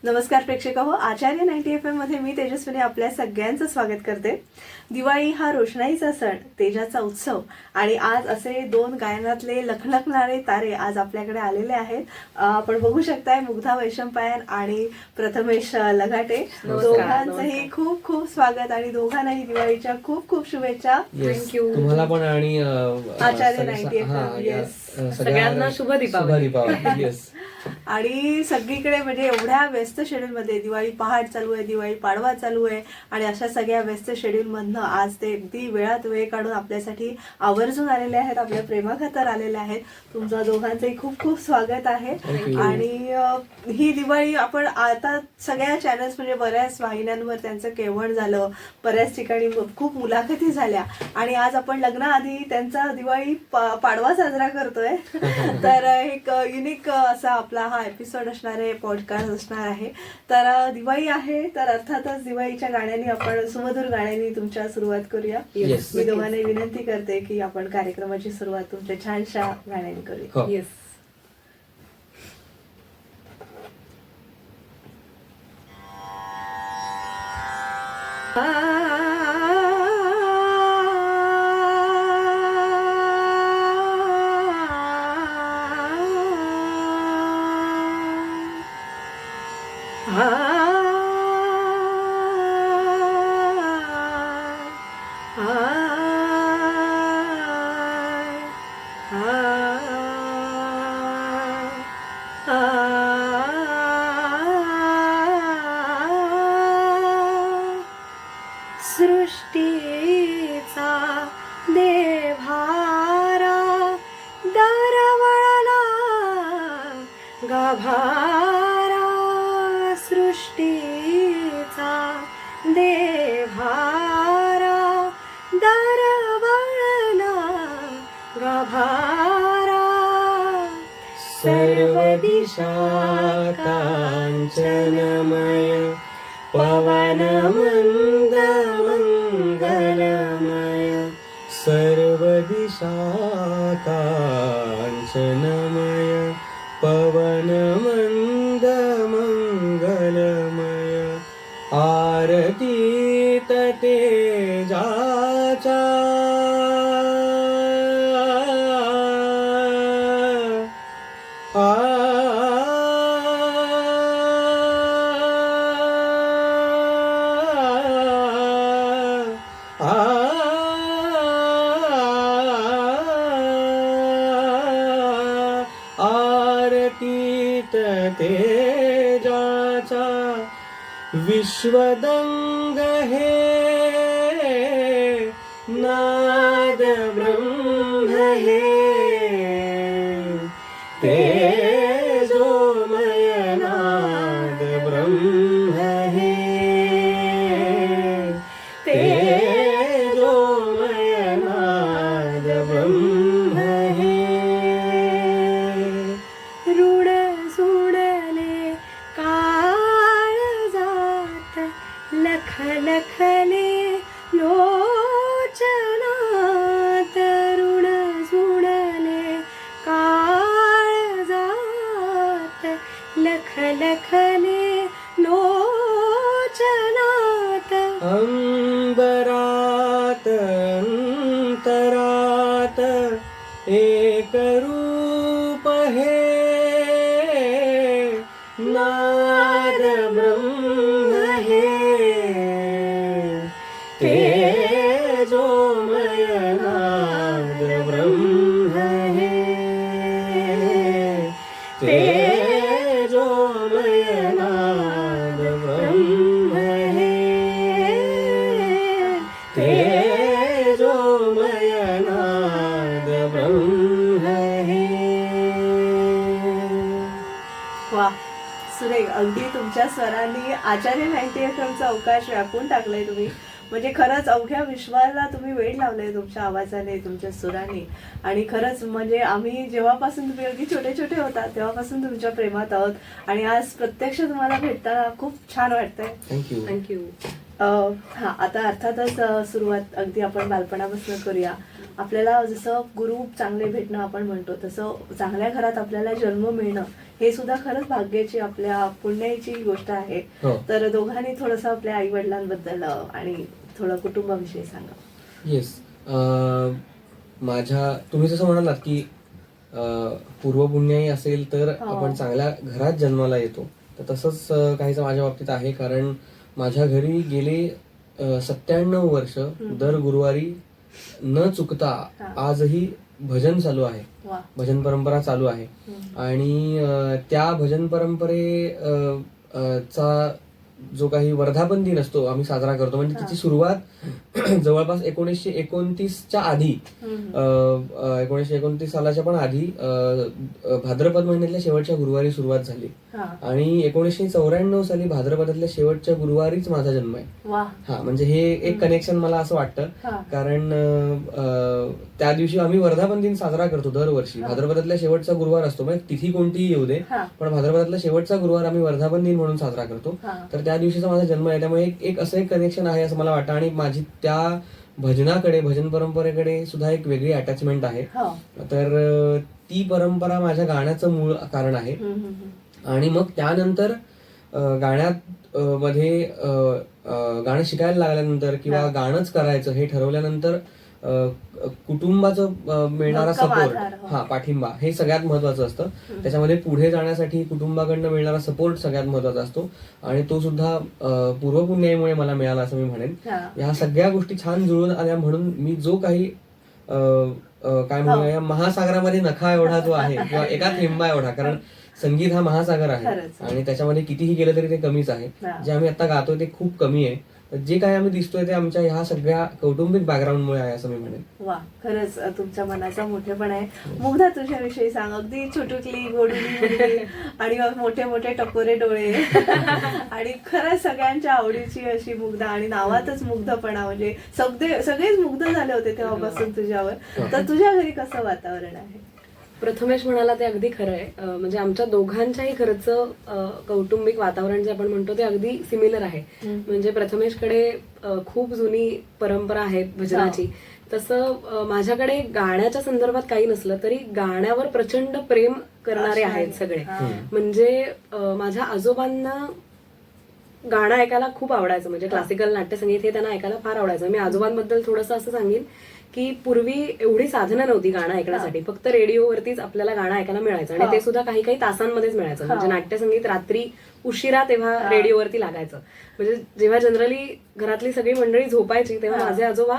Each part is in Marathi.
नमस्कार प्रेक्षक हो, आचार्य 90 FM मध्ये मी तेजस्विनी आपल्या सगळ्यांचं स्वागत करते. दिवाळी हा रोषणाईचा सण, तेजाचा उत्सव आणि आज असे दोन गायनातले लखलखणारे तारे आज आपल्याकडे आलेले आहेत. आपण बघू शकताय मुग्धा वैशंपायन आणि प्रथमेश लगाटे. दोघांचंही खूप खूप स्वागत आणि दोघांनाही दिवाळीच्या खूप खूप शुभेच्छा. थँक्यू तुम्हाला पण आणि आचार्य 90 FM सगळ्यांना शुभ दीपावली. आणि सगळीकडे म्हणजे एवढ्या व्यस्त शेड्यूल मध्ये दिवाळी पहाट चालू आहे, दिवाळी पाडवा चालू आहे आणि अशा सगळ्या व्यस्त शेड्यूल मधनं आज ते अगदी वेळात वेळ काढून आपल्यासाठी आवर्जून आलेले आहेत, आपल्या प्रेमाखातर आलेले आहेत. तुमच्या दोघांचंही खूप खूप स्वागत आहे. आणि ही दिवाळी आपण आता सगळ्या चॅनल्स म्हणजे बऱ्याच वाहिन्यांवर त्यांचं केवण झालं, बऱ्याच ठिकाणी खूप मुलाखती झाल्या आणि आज आपण लग्नाआधी त्यांचा दिवाळी पाडवा साजरा करतोय. तर एक युनिक असा आपला हा एपिसोड असणार आहे, पॉडकास्ट असणार आहे. तर दिवाळी आहे तर अर्थातच दिवाळीच्या गाण्यांनी आपण सुमधुर गाण्यांनी तुमच्या सुरुवात करूया. मी दोघांनी विनंती करते की आपण कार्यक्रमाची सुरुवात तुमच्या छानशा गाण्यांनी करूया. सृष्टीचा देभारा दरवळला गाभारा, सृष्टीचा देभारा दरवळला गाभारा, सर्व दिशा कांचनमय पवन मंद मंगलमय, सर्व दिशा कांचनमय पवन मंद मंगलमय, आरतीत तेजाचा आरतीत तेजाचा विश्वदंग हे नाद ब्रह्म हे, तेजोमय नाद ब्रह्म हे, तेजोमय नाद ब्रह्म हे, रुड सुडले काळजात लख लखले लोचनात, रुड सुडले काळजात लख लखले लोचनात, अंबरात अंतरात एक रूप हे नाद ब्रह्म हे, तेजोमय नाद ब्रह्म हे, तेजोमय नाद ब्रह्म हे, तेजोमय नाद ब्रह्म हे. वा, सुरेख. अगदी तुमच्या स्वरांनी आचार्य 90 FMचा अवकाश व्यापून टाकलाय तुम्ही. म्हणजे खरंच अवघ्या विश्वाला तुम्ही वेळ लावलाय तुमच्या आवाजाने, तुमच्या सुराने. आणि खरंच म्हणजे आम्ही जेव्हापासून तुम्ही अगदी छोटे छोटे होता तेव्हापासून तुमच्या प्रेमात आहोत आणि आज प्रत्यक्ष तुम्हाला भेटताना खूप छान वाटतंय. थँक्यू. हा, आता अर्थातच सुरुवात अगदी आपण बालपणापासून करूया. आपल्याला जसं गुरु चांगले भेटणं आपण म्हणतो तसं चांगल्या घरात आपल्याला जन्म मिळणं हे सुद्धा खरंच भाग्याची आपल्या पुण्याची गोष्ट आहे. हो. तर दोघांनी थोडंसं आपल्या आई वडिलांबद्दल आणि थोडं कुटुंबाविषयी सांगा. येस. तुम्ही जसं म्हणालात की पूर्वपुण्याई असेल तर हो. आपण चांगल्या घरात जन्माला येतो, तर तसंच काहीच माझ्या बाबतीत आहे. कारण माझ्या घरी गेले 97 वर्ष दर गुरुवारी न चुकता आजही भजन चालू आहे, वा. भजन परंपरा चालू आहे. आणि त्या भजन चा जो काही वर्धापन दिन असतो आम्ही साजरा करतो, म्हणजे तिची सुरुवात जवळपास 1929च्या आधी, 1929 सालाच्या पण आधी भाद्रपद महिन्यातल्या शेवटच्या गुरुवारी सुरुवात झाली. आणि 1994 साली भाद्रपदातल्या शेवटच्या गुरुवारीच माझा जन्म आहे. वा. हा, म्हणजे हे एक कनेक्शन मला असं वाटतं. कारण त्या दिवशी आम्ही वर्धापन दिन साजरा करतो दरवर्षी. भाद्रपदातल्या शेवटचा गुरुवार असतो, म्हणजे तिथी कोणतीही येऊ दे, पण भाद्रपदातला शेवटचा गुरुवार आम्ही वर्धापन दिन म्हणून साजरा करतो. तर त्या दिवशीचा माझा जन्म आहे, त्यामुळे एक असं एक कनेक्शन आहे असं मला वाटतं. आणि माझी त्या भजनाकडे, भजन परंपरेकडे सुद्धा एक वेगळी अटॅचमेंट आहे. तर ती परंपरा माझ्या गाण्याचं मूळ कारण आहे. आणि मग त्यानंतर गाण्यात मध्ये गाणं शिकायला लागल्यानंतर किंवा गाणंच करायचं हे ठरवल्यानंतर कुटुंबाचं मिळणारा सपोर्ट, पाठिंबा हे सगळ्यात महत्वाचं असतं. त्याच्यामध्ये पुढे जाण्यासाठी कुटुंबाकडनं मिळणारा सपोर्ट सगळ्यात महत्वाचा असतो. आणि तो सुद्धा पूर्वपुण्याईमुळे मला मिळाला असं मी म्हणेन. ह्या सगळ्या गोष्टी छान जुळून आल्या म्हणून मी जो काही काय म्हणूया या महासागरामध्ये नखा एवढा जो आहे किंवा एका थेंबा एवढा, कारण संगीत हा महासागर आहे आणि त्याच्यामध्ये कितीही गेलं तरी ते कमीच आहे. जे आम्ही आता गातोय ते खूप कमी आहे. जे काही आम्ही दिसतोय ते आमच्या ह्या सगळ्या कौटुंबिक बॅकग्राऊंडमुळे आहे असं मी म्हणेन. वा, खरंच तुमच्या मनाचा मोठेपणा आहे. मुग्धा, तुझ्याविषयी सांग. अगदी छोटुकली गोडुली आणि मोठे मोठे टपोरे डोळे आणि खरंच सगळ्यांच्या आवडीची अशी मुग्धा, आणि नावातच मुग्धपणा, म्हणजे सगळेच मुग्ध झाले होते तेव्हापासून तुझ्यावर. तर तुझ्या घरी कसं वातावरण आहे? प्रथमेश म्हणाला ते अगदी खरं आहे. म्हणजे आमच्या दोघांच्याही घरचं कौटुंबिक वातावरण जे आपण म्हणतो ते अगदी सिमिलर आहे. म्हणजे प्रथमेशकडे खूप जुनी परंपरा आहे भजनाची. तसं माझ्याकडे गाण्याच्या संदर्भात काही नसलं तरी गाण्यावर प्रचंड प्रेम करणारे आहेत सगळे. म्हणजे माझ्या आजोबांना गाणं ऐकायला खूप आवडायचं, म्हणजे क्लासिकल नाट्यसंगीत हे त्यांना ऐकायला फार आवडायचं. मी आजोबांबद्दल थोडंसं असं सांगेन की पूर्वी एवढी साधनं नव्हती गाणं ऐकण्यासाठी, फक्त रेडिओवरतीच आपल्याला गाणं ऐकायला मिळायचं, आणि ते सुद्धा काही काही तासांमध्येच मिळायचं. म्हणजे नाट्यसंगीत रात्री उशिरा तेव्हा रेडिओवरती लागायचं. म्हणजे जेव्हा जनरली घरातली सगळी मंडळी झोपायची तेव्हा माझे आजोबा,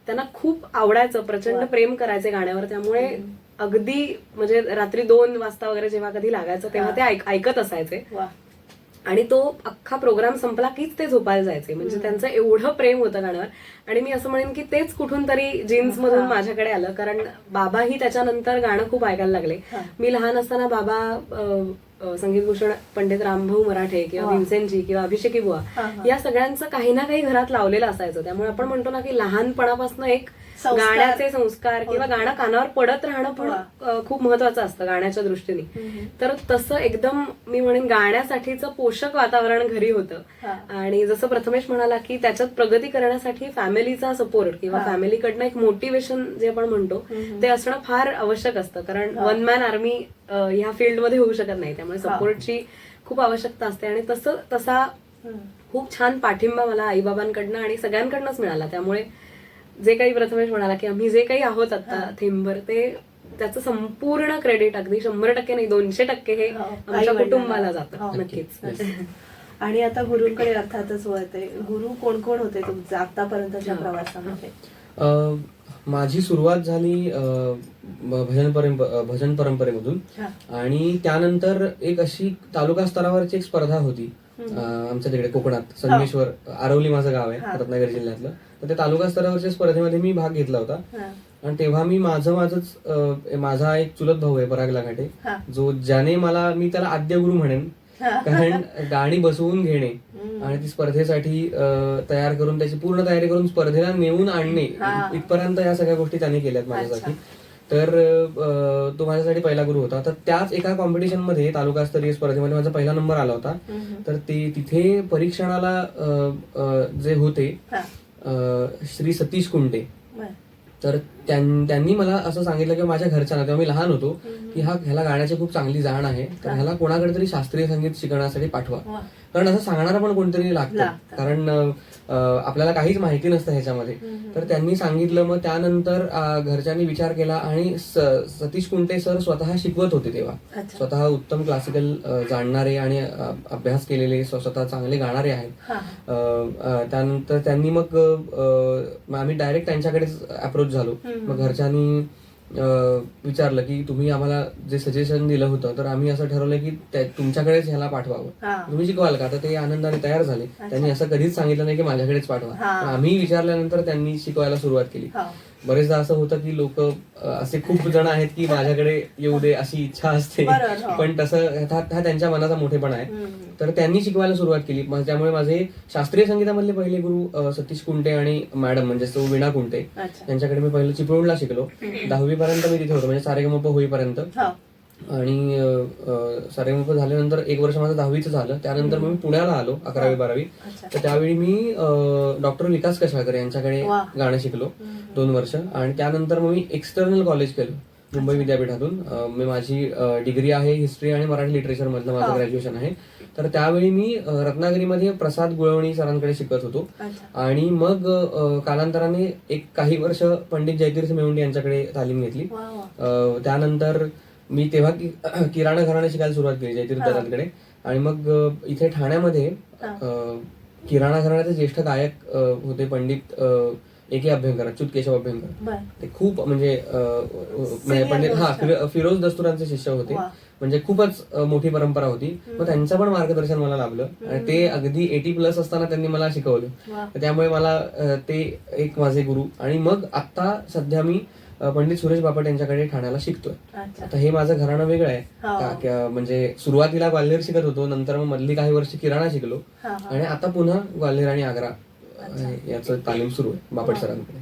त्यांना खूप आवडायचं, प्रचंड प्रेम करायचे गाण्यावर. त्यामुळे अगदी म्हणजे रात्री 2 वाजता वगैरे जेव्हा कधी लागायचं तेव्हा ते ऐकत असायचे. आणि तो अख्खा प्रोग्राम संपला कीच ते झोपायला जायचे. म्हणजे त्यांचं एवढं प्रेम होतं गाण्यावर. आणि मी असं म्हणेन की तेच कुठून तरी जीन्स मधून माझ्याकडे आलं, कारण बाबाही त्याच्यानंतर गाणं खूप ऐकायला लागले. मी लहान असताना बाबा संगीतभूषण पंडित रामभाऊ मराठे किंवा भीमसेनजी किंवा अभिषेकी बुवा या सगळ्यांचं काही ना काही घरात लावलेलं असायचं. त्यामुळे आपण म्हणतो ना की लहानपणापासून एक गाण्याचे संस्कार किंवा गाणं कानावर पडत राहणं पण खूप महत्वाचं असतं गाण्याच्या दृष्टीने. तर तसं एकदम मी म्हणेन गाण्यासाठीचं पोषक वातावरण घरी होतं. आणि जसं प्रथमेश म्हणाला की त्याच्यात प्रगती करण्यासाठी फॅमिलीचा सपोर्ट किंवा फॅमिलीकडनं एक मोटिवेशन जे आपण म्हणतो ते असणं फार आवश्यक असतं. कारण वन मॅन आर्मी ह्या फील्डमध्ये होऊ शकत नाही, त्यामुळे सपोर्टची खूप आवश्यकता असते. आणि तसा खूप छान पाठिंबा मला आईबाबांकडनं आणि सगळ्यांकडनंच मिळाला. त्यामुळे जे काही प्रथमेश म्हणाला की आम्ही जे काही आहोत आता थेंबर, ते त्याचं संपूर्ण क्रेडिट अगदी 100% नाही 200% हे आमच्या कुटुंबाला जातं. नक्कीच. आणि आता गुरुंकडे अर्थातच वळते. गुरु कोण कोण होते तुमच्या आतापर्यंतच्या प्रवासामध्ये? माझी सुरुवात झाली भजन परंपरेमधून. आणि त्यानंतर एक अशी तालुका स्तरावरची एक स्पर्धा होती आमच्या तिकडे कोकणात, संगमेश्वर, आरवली माझं गाव आहे रत्नागिरी जिल्ह्यातलं. तर त्या तालुका स्तरावरच्या स्पर्धेमध्ये मी भाग घेतला होता. आणि तेव्हा मी माझा एक चुलत भाऊ आहे पराग लाखाटे, ज्याने मी त्याला आद्य गुरु म्हणेन. कारण गाणी बसवून घेणे आणि ती स्पर्धेसाठी तयार करून त्याची पूर्ण तयारी करून स्पर्धेला नेऊन आणणे इथपर्यंत या सगळ्या गोष्टी त्याने केल्यात माझ्यासाठी. तर तो माझ्यासाठी पहिला गुरु होता. तर त्याच एका कॉम्पिटिशन मध्ये, तालुकास्तरीय स्पर्धेमध्ये माझा पहिला नंबर आला होता. तर तिथे परीक्षणाला जे होते श्री सतीश कुंटे, तर त्यांनी मला असं सांगितलं की माझ्या घरच्यांना, तेव्हा मी लहान होतो, की ह्याला गाण्याची खूप चांगली जाण आहे, तर ह्याला कोणाकडे तरी शास्त्रीय संगीत शिकण्यासाठी पाठवा. कारण असं सांगणारा पण कोणतरी लागतं, कारण आपल्याला काहीच माहिती नसतं ह्याच्यामध्ये. तर त्यांनी सांगितलं. मग त्यानंतर घरच्यांनी विचार केला आणि सतीश कुंटे सर स्वतः शिकवत होते तेव्हा, स्वतः उत्तम क्लासिकल जाणणारे आणि अभ्यास केलेले, स्वतः चांगले गाणारे आहेत. त्यानंतर त्यांनी मग आम्ही डायरेक्ट त्यांच्याकडेच अप्रोच झालो. मग घरच्यांनी विचारलं की तुम्ही आम्हाला जे सजेशन दिलं होतं, तर आम्ही असं ठरवलं की तुमच्याकडेच ह्याला पाठवावं, तुम्ही शिकवाल का? तर ते आनंदाने तयार झाले. त्यांनी असं कधीच सांगितलं नाही की माझ्याकडेच पाठवा. आम्ही विचारल्यानंतर त्यांनी शिकवायला सुरुवात केली. बरेचदा असं होतं की लोक असे खूप जण आहेत की माझ्याकडे येऊ दे अशी इच्छा असते, पण तसं हा त्यांच्या मनाचा मोठेपणा आहे. तर त्यांनी शिकवायला सुरुवात केली. त्यामुळे माझे शास्त्रीय संगीतामधले पहिले गुरु सतीश कुंटे आणि मॅडम म्हणजे तो वीणा कुंटे, त्यांच्याकडे मी पहिलं चिपळूणला शिकलो. 10वी पर्यंत मी तिथे होतो, म्हणजे सारेगमप होईपर्यंत. आणि सारेगमप झाल्यानंतर 1 वर्ष माझं 10वीचं झालं. त्यानंतर मी पुण्याला आलो 11वी 12वी. तर त्यावेळी मी डॉक्टर विकास कशाळकर यांच्याकडे गाणं शिकलो 2 वर्ष. आणि त्यानंतर मग मी एक्सटर्नल कॉलेज केलं मुंबई विद्यापीठातून. मी माझी डिग्री आहे हिस्ट्री आणि मराठी लिटरेचर मधलं माझं ग्रॅज्युएशन आहे. तर त्यावेळी मी रत्नागिरीमध्ये प्रसाद गुळवणी सरांकडे शिकत होतो. आणि मग कालांतराने काही वर्ष पंडित जयतीर्थ मेवुंडी यांच्याकडे तालीम घेतली. त्यानंतर मी तेव्हा किराणा घराणे शिकायला सुरुवात केली जयतीर्थ दादांकडे. आणि मग इथे ठाण्यामध्ये किराणा घराण्याचे ज्येष्ठ गायक होते पंडित A.K. अभ्यंकर, अच्युत केशव अभ्यंकर. ते खूप म्हणजे पंडित फिरोज दस्तुरांचे शिष्य होते. म्हणजे खूपच मोठी परंपरा होती. मग त्यांचं पण मार्गदर्शन मला लाभलं आणि ते अगदी 80+ असताना त्यांनी मला शिकवलं. त्यामुळे मला ते एक माझे गुरु. आणि मग आता सध्या मी पंडित सुरेश बापट यांच्याकडे ठाण्याला शिकतोय. आता हे माझं घराणं वेगळं आहे. म्हणजे सुरुवातीला ग्वाल्हेर शिकत होतो, नंतर मग मधली काही वर्ष किराणा शिकलो आणि आता पुन्हा ग्वाल्हेर आणि आग्रा याचं तालीम सुरू आहे बापट सरांकडे.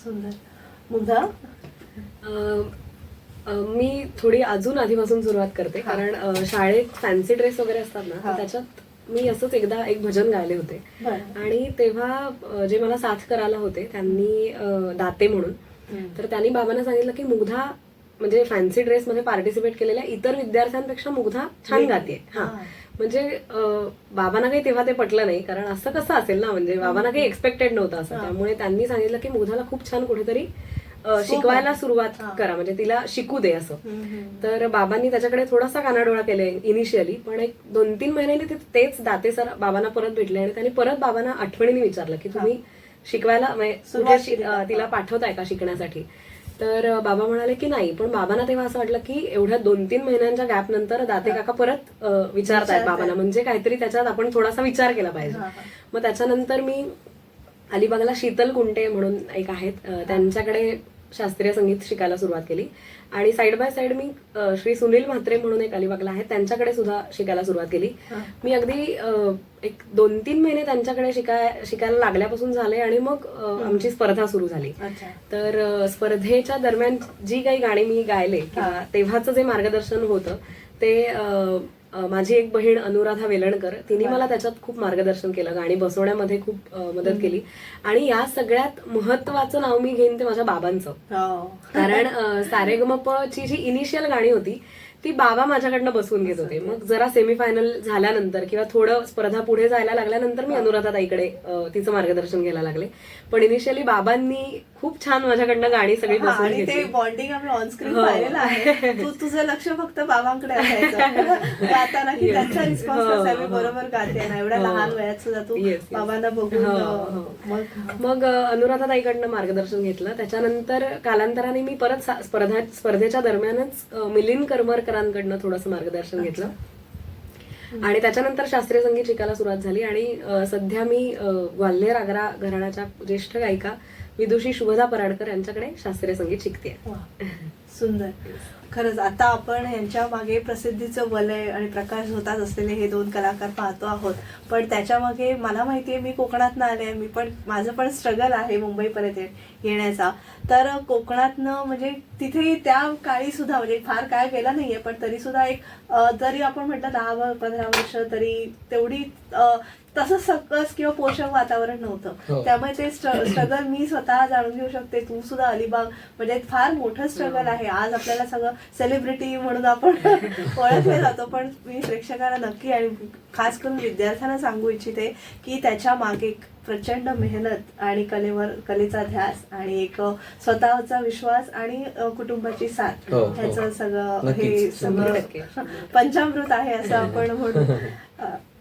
सुंदर. मुग्धा, मी थोडी अजून आधीपासून सुरुवात करते, कारण शाळेत फॅन्सी ड्रेस वगैरे असतात ना, त्याच्यात मी असंच एकदा एक भजन गायले होते. आणि तेव्हा जे मला साथ करायला होते त्यांनी दाते म्हणून, तर त्यांनी बाबांना सांगितलं की मुग्धा म्हणजे फॅन्सी ड्रेस मध्ये पार्टिसिपेट केलेल्या इतर विद्यार्थ्यांपेक्षा मुग्धा छान गाते. म्हणजे बाबांना काही तेव्हा ते पटलं नाही, कारण असं कसं असेल ना, म्हणजे बाबांना काही एक्सपेक्टेड नव्हतं असं. त्यामुळे त्यांनी सांगितलं की मुग्धाला खूप छान कुठेतरी शिकवायला सुरुवात करा, म्हणजे तिला शिकू दे असं. तर बाबांनी त्याच्याकडे थोडासा कानाडोळा केले इनिशियली, पण एक 2-3 महिन्यांनी तेच दाते सर बाबांना परत भेटले आणि त्यांनी परत बाबांना आठवणीने विचारलं की तुम्ही शिकवायला म्हणजे तिला पाठवताय का शिकण्यासाठी. तर बाबा म्हणाले की नाही. पण बाबांना तेव्हा असं वाटलं की एवढ्या 2-3 महिन्यांच्या गॅप नंतर दाते काका परत विचारतायत बाबांना, म्हणजे काहीतरी त्याच्यात आपण थोडासा विचार केला पाहिजे. मग त्याच्यानंतर मी अलिबागला शीतल कुंटे म्हणून एक आहेत, त्यांच्याकडे शास्त्रीय संगीत शिकायला सुरुवात केली. आणि साईड बाय साईड मी श्री सुनील म्हात्रे म्हणून एक अलिबागला आहेत, त्यांच्याकडे सुद्धा शिकायला सुरुवात केली. मी अगदी एक 2-3 महिने त्यांच्याकडे शिकायला लागल्यापासून झाले. आणि मग आमची स्पर्धा सुरू झाली. तर स्पर्धेच्या दरम्यान जी काही गाणी मी गायले किंवा तेव्हाचं जे मार्गदर्शन होतं ते माझी एक बहीण अनुराधा वेलणकर, तिने मला त्याच्यात खूप मार्गदर्शन केलं, गाणी बसवण्यामध्ये खूप मदत केली. आणि या सगळ्यात महत्वाचं नाव मी घेईन ते माझ्या बाबांचं. कारण सारेगमपची जी इनिशियल गाणी होती ती बाबा माझ्याकडनं बसवून घेत होते. मग जरा सेमीफायनल झाल्यानंतर किंवा थोडं स्पर्धा पुढे जायला लागल्यानंतर मी अनुराधा ताईकडे तिचं मार्गदर्शन घ्यायला लागले. पण इनिशियली बाबांनी खूप छान माझ्याकडनं गाणी सगळी बसवून घेतली. ते बॉन्डिंग आपण ऑनस्क्रीन पाहिलेलं आहे. तुझं लक्ष फक्त बाबांकडे असायचं गाताना की त्यांचा रिस्पॉन्स कसा आहे, बरोबर गाते ना, एवढ्या लहान वयात सुद्धा तू बाबांना बघून. मग अनुराधा ताईकडनं मार्गदर्शन घेतलं. त्याच्यानंतर कालांतराने मी परत स्पर्धेच्या दरम्यानच मिलिंद करमरकरांकडनं थोडंसं मार्गदर्शन घेतलं. आणि त्याच्यानंतर शास्त्रीय संगीत शिकायला सुरुवात झाली. आणि सध्या मी ग्वाल्हेर आग्रा घराण्याच्या ज्येष्ठ गायिका विदुषी शुभदा पराडकर यांच्याकडे शास्त्रीय संगीत शिकते. सुंदर. खरंच आता आपण यांच्या मागे प्रसिद्धीचं वलय आणि प्रकाश होतात असलेले हे 2 कलाकार पाहतो आहोत. पण त्याच्या मागे मला माहितीये, मी कोकणातनं आले, मी पण माझं पण स्ट्रगल आहे मुंबईपर्यंत येण्याचा. तर कोकणातनं म्हणजे तिथे त्या काळी सुद्धा म्हणजे फार काळ गेला नाहीये, पण तरी सुद्धा एक जरी आपण म्हटलं 10-15 वर्ष तरी तेवढी तसं सकस किंवा पोषक वातावरण नव्हतं. त्यामुळे ते स्ट्रगल मी स्वतः जाणून घेऊ शकते. तू सुद्धा अलिबाग म्हणजे फार मोठं स्ट्रगल आहे. आज आपल्याला सगळं सेलिब्रिटी म्हणून आपण ओळखले जातो, पण मी प्रेक्षकांना नक्की आणि खास करून विद्यार्थ्यांना सांगू इच्छिते की त्याच्या मागे प्रचंड मेहनत आणि कलेचा ध्यास आणि एक स्वतःचा विश्वास आणि कुटुंबाची साथ, ह्याचं सगळं हे सगळं पंचामृत आहे असं आपण म्हणू.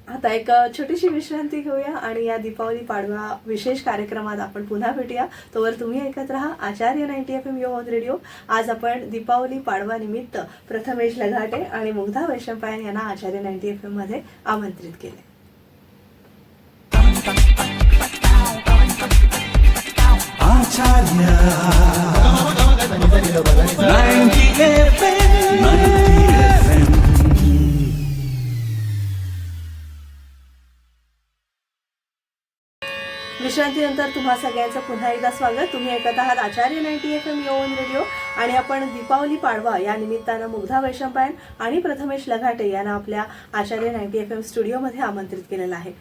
आता एक छोटीशी विश्रांती घेऊया आणि या दीपावली पाडवा विशेष कार्यक्रमात आपण पुन्हा भेटूया. तोवर तुम्ही ऐकत राहा आचार्य 90 FM युवा ऑन रेडिओ. आज आपण दीपावली पाडवा निमित्त प्रथमेश लघाटे आणि मुग्धा वैशंपायन यांना आचार्य 90 FM मध्ये आमंत्रित केले. विश्रांतीनंतर तुम्हा सगळ्यांचं पुन्हा एकदा स्वागत. तुम्ही ऐकत आहात आचार्य 90 FM युवा ऑन रेडिओ आणि आपण दीपावली पाडवा या निमित्तानं मुग्धा वैशंपायन आणि प्रथमेश लघाटे यांना आपल्या आचार्य 90 FM स्टुडिओमध्ये आमंत्रित केलेलं आहे.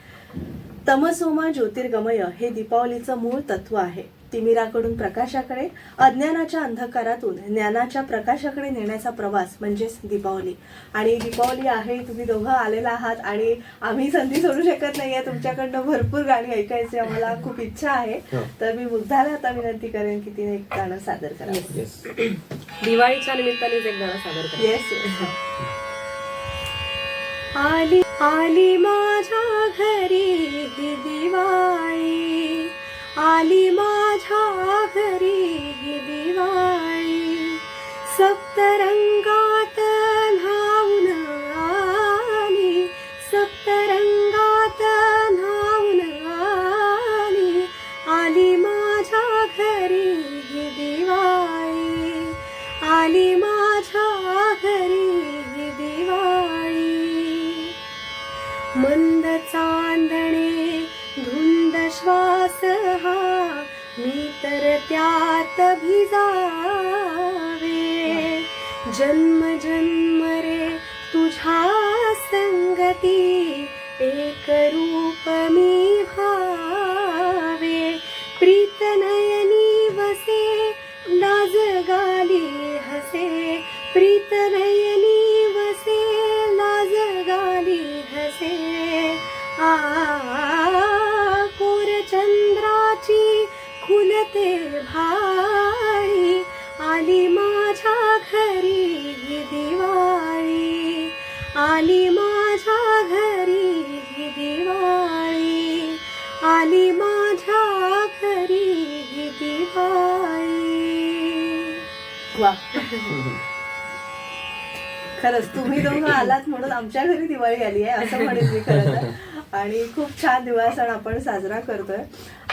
तमसोमा ज्योतिर्गमय हे दीपावलीचं मूळ तत्व आहे. तिमिराकडून प्रकाशाकडे, अज्ञानाच्या अंधकारातून ज्ञानाच्या प्रकाशाकडे नेण्याचा प्रवास म्हणजेच दीपावली. आणि दीपावली आहे, तुम्ही दोघं आलेला आहात आणि आम्ही संधी सोडू शकत नाहीये. तुमच्याकडनं भरपूर गाणी ऐकायची आम्हाला खूप इच्छा आहे. तर मी मुग्धाला आता विनंती करेन की तिने एक गाणं सादर करावं. दिवाळीच्या निमित्तानेच एक गाणं सादर करा. येस. आली आली माझ्या घरी ही दिवाळी, आली माझ्या घरी ही दिवाळी, सप्तरंगात न्हाऊन आली, सप्तरंगात न्हाऊन आली, आली माझ्या घरी ही दिवाळी, आली माझ्या घरी ही दिवाळी. मंद चांदणे धुंद श्वास हा, मी तर त्यात भिजावे, जन्म जन्म रे तुझ्या संगती, एक रूप मी भावे, प्रीत नयनी वसे, लाज गाली हसे, प्रीत नयनी वसे, लाज गाली हसे. कोर चंद्राची खुलते भाळी, आली माझ्या घरी ही दिवाळी, आली माझ्या घरी ही दिवाळी, आली माझ्या घरी ही दिवाळी. वा. खरंच तुम्ही दोघं आलात म्हणून आमच्या घरी दिवाळी आली आहे असं म्हणेन मी खरं तर. आणि खूप छान दिवाळी सण आपण साजरा करतोय.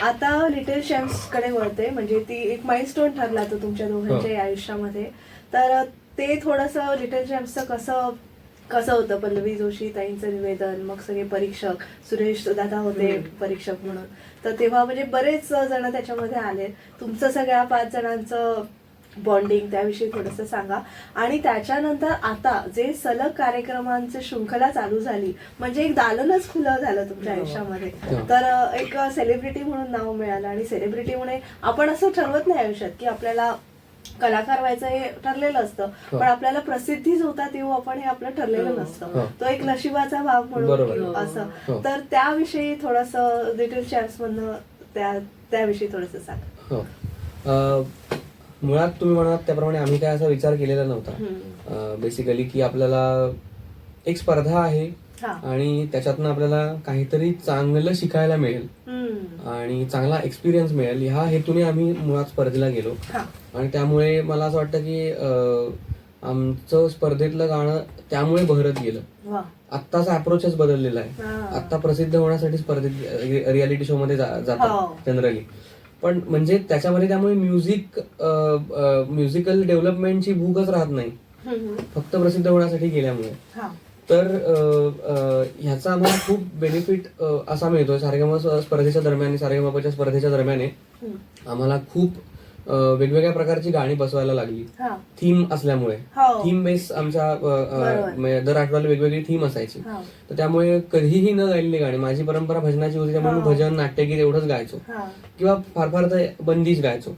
आता लिटिल चॅम्प्स कडे वळते, म्हणजे ती एक माइलस्टोन ठरला तो तुमच्या दोघांच्या आयुष्यामध्ये. तर ते थोडंसं लिटिल चॅम्प्सचं कसं होतं, पल्लवी जोशी ताईंचं निवेदन, मग सगळे परीक्षक, सुरेश दादा होते परीक्षक म्हणून, तर तेव्हा म्हणजे बरेच जण त्याच्यामध्ये आले. तुमचं सगळ्या 5 जणांचं बॉन्डिंग त्याविषयी थोडंसं सांगा. आणि त्याच्यानंतर आता जे सलग कार्यक्रमांची शृंखला चालू झाली, म्हणजे एक दालनच खुलं झालं तुमच्या आयुष्यामध्ये. तर एक सेलिब्रिटी म्हणून नाव मिळालं आणि सेलिब्रिटीमुळे आपण असं ठरवत नाही आयुष्यात की आपल्याला कलाकार व्हायचं हे ठरलेलं असतं, पण आपल्याला प्रसिद्धीच होतात येऊ आपण हे आपलं ठरलेलं नसतं. तो एक नशिबाचा भाग म्हणून असं. तर त्याविषयी थोडंसं लिटिल चॅम्प्स मधनं त्याविषयी थोडंसं सांगा. मुळात तुम्ही म्हणाल त्याप्रमाणे आम्ही काय असा विचार केलेला नव्हता बेसिकली की आपल्याला एक स्पर्धा आहे आणि त्याच्यातनं आपल्याला काहीतरी चांगलं शिकायला मिळेल आणि चांगला एक्सपिरियन्स मिळेल ह्या हेतूने आम्ही मुळात स्पर्धेला गेलो. आणि त्यामुळे मला असं वाटतं की आमचं स्पर्धेतलं गाणं त्यामुळे बहरत गेलं. आत्ताचा अप्रोचच बदललेला आहे. आत्ता प्रसिद्ध होण्यासाठी स्पर्धेत रियालिटी शो मध्ये जातात जनरली, पण म्हणजे त्याच्यामध्ये त्यामुळे म्युझिकल डेव्हलपमेंटची भूकच राहत नाही, फक्त प्रसिद्ध होण्यासाठी गेल्यामुळे. तर ह्याचा आम्हाला खूप बेनिफिट असा मिळतोय. सारेगम स्पर्धेच्या दरम्यान, सारेगमपच्या स्पर्धेच्या दरम्यान आम्हाला खूप वेगवेगळ्या प्रकारची गाणी बसवायला लागली, थीम असल्यामुळे. थीम बेस आमच्या दर आठवड्याला वेगवेगळी थीम असायची, तर त्यामुळे कधीही न गायलेली गाणी. माझी परंपरा भजनाची होती, त्यामुळे मी भजन, नाट्यगीत एवढंच गायचो, किंवा फार फार तर बंदीच गायचो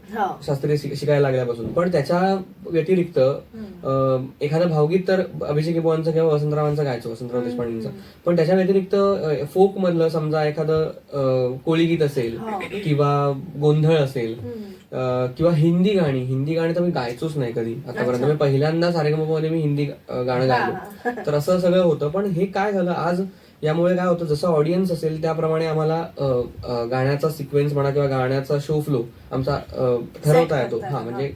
शास्त्रीय शिकायला लागल्यापासून. पण त्याच्या व्यतिरिक्त एखादं भावगीत तर अभिषेक बुवांचं किंवा वसंतरावांचं गायचो, वसंतराव देशपांडेंचं. पण त्याच्या व्यतिरिक्त फोक मधलं समजा एखादं कोळी गीत असेल, किंवा गोंधळ असेल, किंवा हिंदी गाणी तर मी गायचोच नाही कधी आतापर्यंत. मी पहिल्यांदा सारेगमपमध्ये मी हिंदी गाणं गायलो. तर असं सगळं होतं. पण हे काय झालं आज, यामुळे काय होतं, जसं ऑडियन्स असेल त्याप्रमाणे आम्हाला गाण्याचा सिक्वेन्स म्हणा किंवा गाण्याचा शो फ्लो आमचा ठरवता येतो. म्हणजे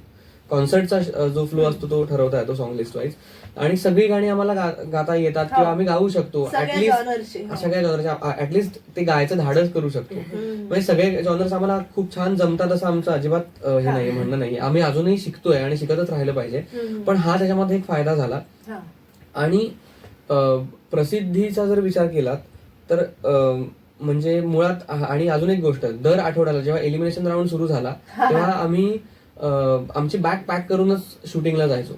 कॉन्सर्टचा जो फ्लो असतो तो ठरवता येतो सॉंग लिस्ट वाईज. आणि सगळी गाणी आम्हाला गाता येतात, किंवा आम्ही गाऊ शकतो. ऍटलीस्ट सगळ्या जॉनरच्या ऍटलीस्ट ते गायचं धाडस करू शकतो. म्हणजे सगळे जॉनर्स आम्हाला खूप छान जमतात असं आमचं अजिबात हे नाही, म्हणणं नाही. आम्ही अजूनही शिकतोय आणि शिकतच राहिलं पाहिजे. पण हा त्याच्यामध्ये एक फायदा झाला. आणि प्रसिद्धीचा जर विचार केलात तर म्हणजे मुळात, आणि अजून एक गोष्ट, दर आठवड्याला जेव्हा एलिमिनेशन राऊंड सुरू झाला तेव्हा आम्ही आमची बॅग पॅक करूनच शूटिंगला जायचो.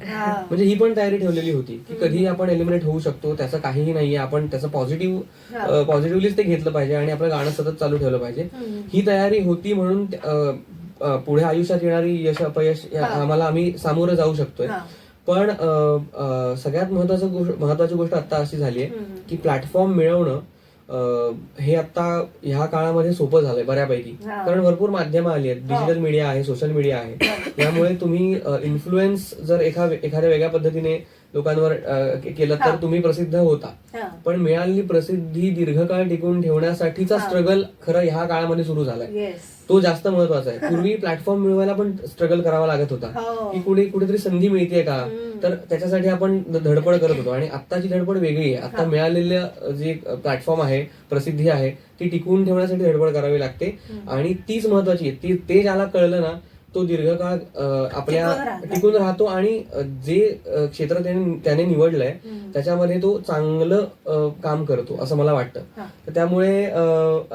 म्हणजे ही पण तयारी ठेवलेली होती की कधीही आपण एलिमिनेट होऊ शकतो, त्याचं काहीही नाहीये, आपण त्याचं पॉझिटिव्हलीच ते घेतलं पाहिजे आणि आपलं गाणं सतत चालू ठेवलं पाहिजे. ही तयारी होती, म्हणून पुढे आयुष्यात येणारी यश अपयश आम्हाला आम्ही सामोरं जाऊ शकतोय. पण सगळ्यात महत्वाची गोष्ट आता अशी झाली आहे की प्लॅटफॉर्म मिळवणं हे आता ह्या काळामध्ये सोपं झालंय बऱ्यापैकी. कारण भरपूर माध्यमं आली आहेत, डिजिटल मीडिया आहे, सोशल मीडिया आहे. त्यामुळे तुम्ही इन्फ्लुएन्स जर एखाद्या वेगळ्या पद्धतीने लोकांवर केलं तर तुम्ही प्रसिद्ध होता. पण मिळालेली प्रसिद्धी दीर्घकाळ टिकून ठेवण्यासाठीचा स्ट्रगल खरं ह्या काळामध्ये सुरू झालाय. तो जास्त महत्वाचा आहे. पूर्वी प्लॅटफॉर्म मिळवायला पण स्ट्रगल करावा लागत होता की कुठेतरी संधी मिळतेय का, तर त्याच्यासाठी आपण धडपड करत होतो. आणि आत्ताची धडपड वेगळी आहे. आता मिळालेलं जे प्लॅटफॉर्म आहे, प्रसिद्धी आहे, ती टिकवून ठेवण्यासाठी धडपड करावी लागते. आणि तीच महत्वाची आहे. ते ज्याला कळलं ना तो दीर्घकाळ आपल्या टिकून राहतो आणि जे क्षेत्र त्याने निवडलंय त्याच्यामध्ये तो चांगलं काम करतो असं मला वाटतं. तर त्यामुळे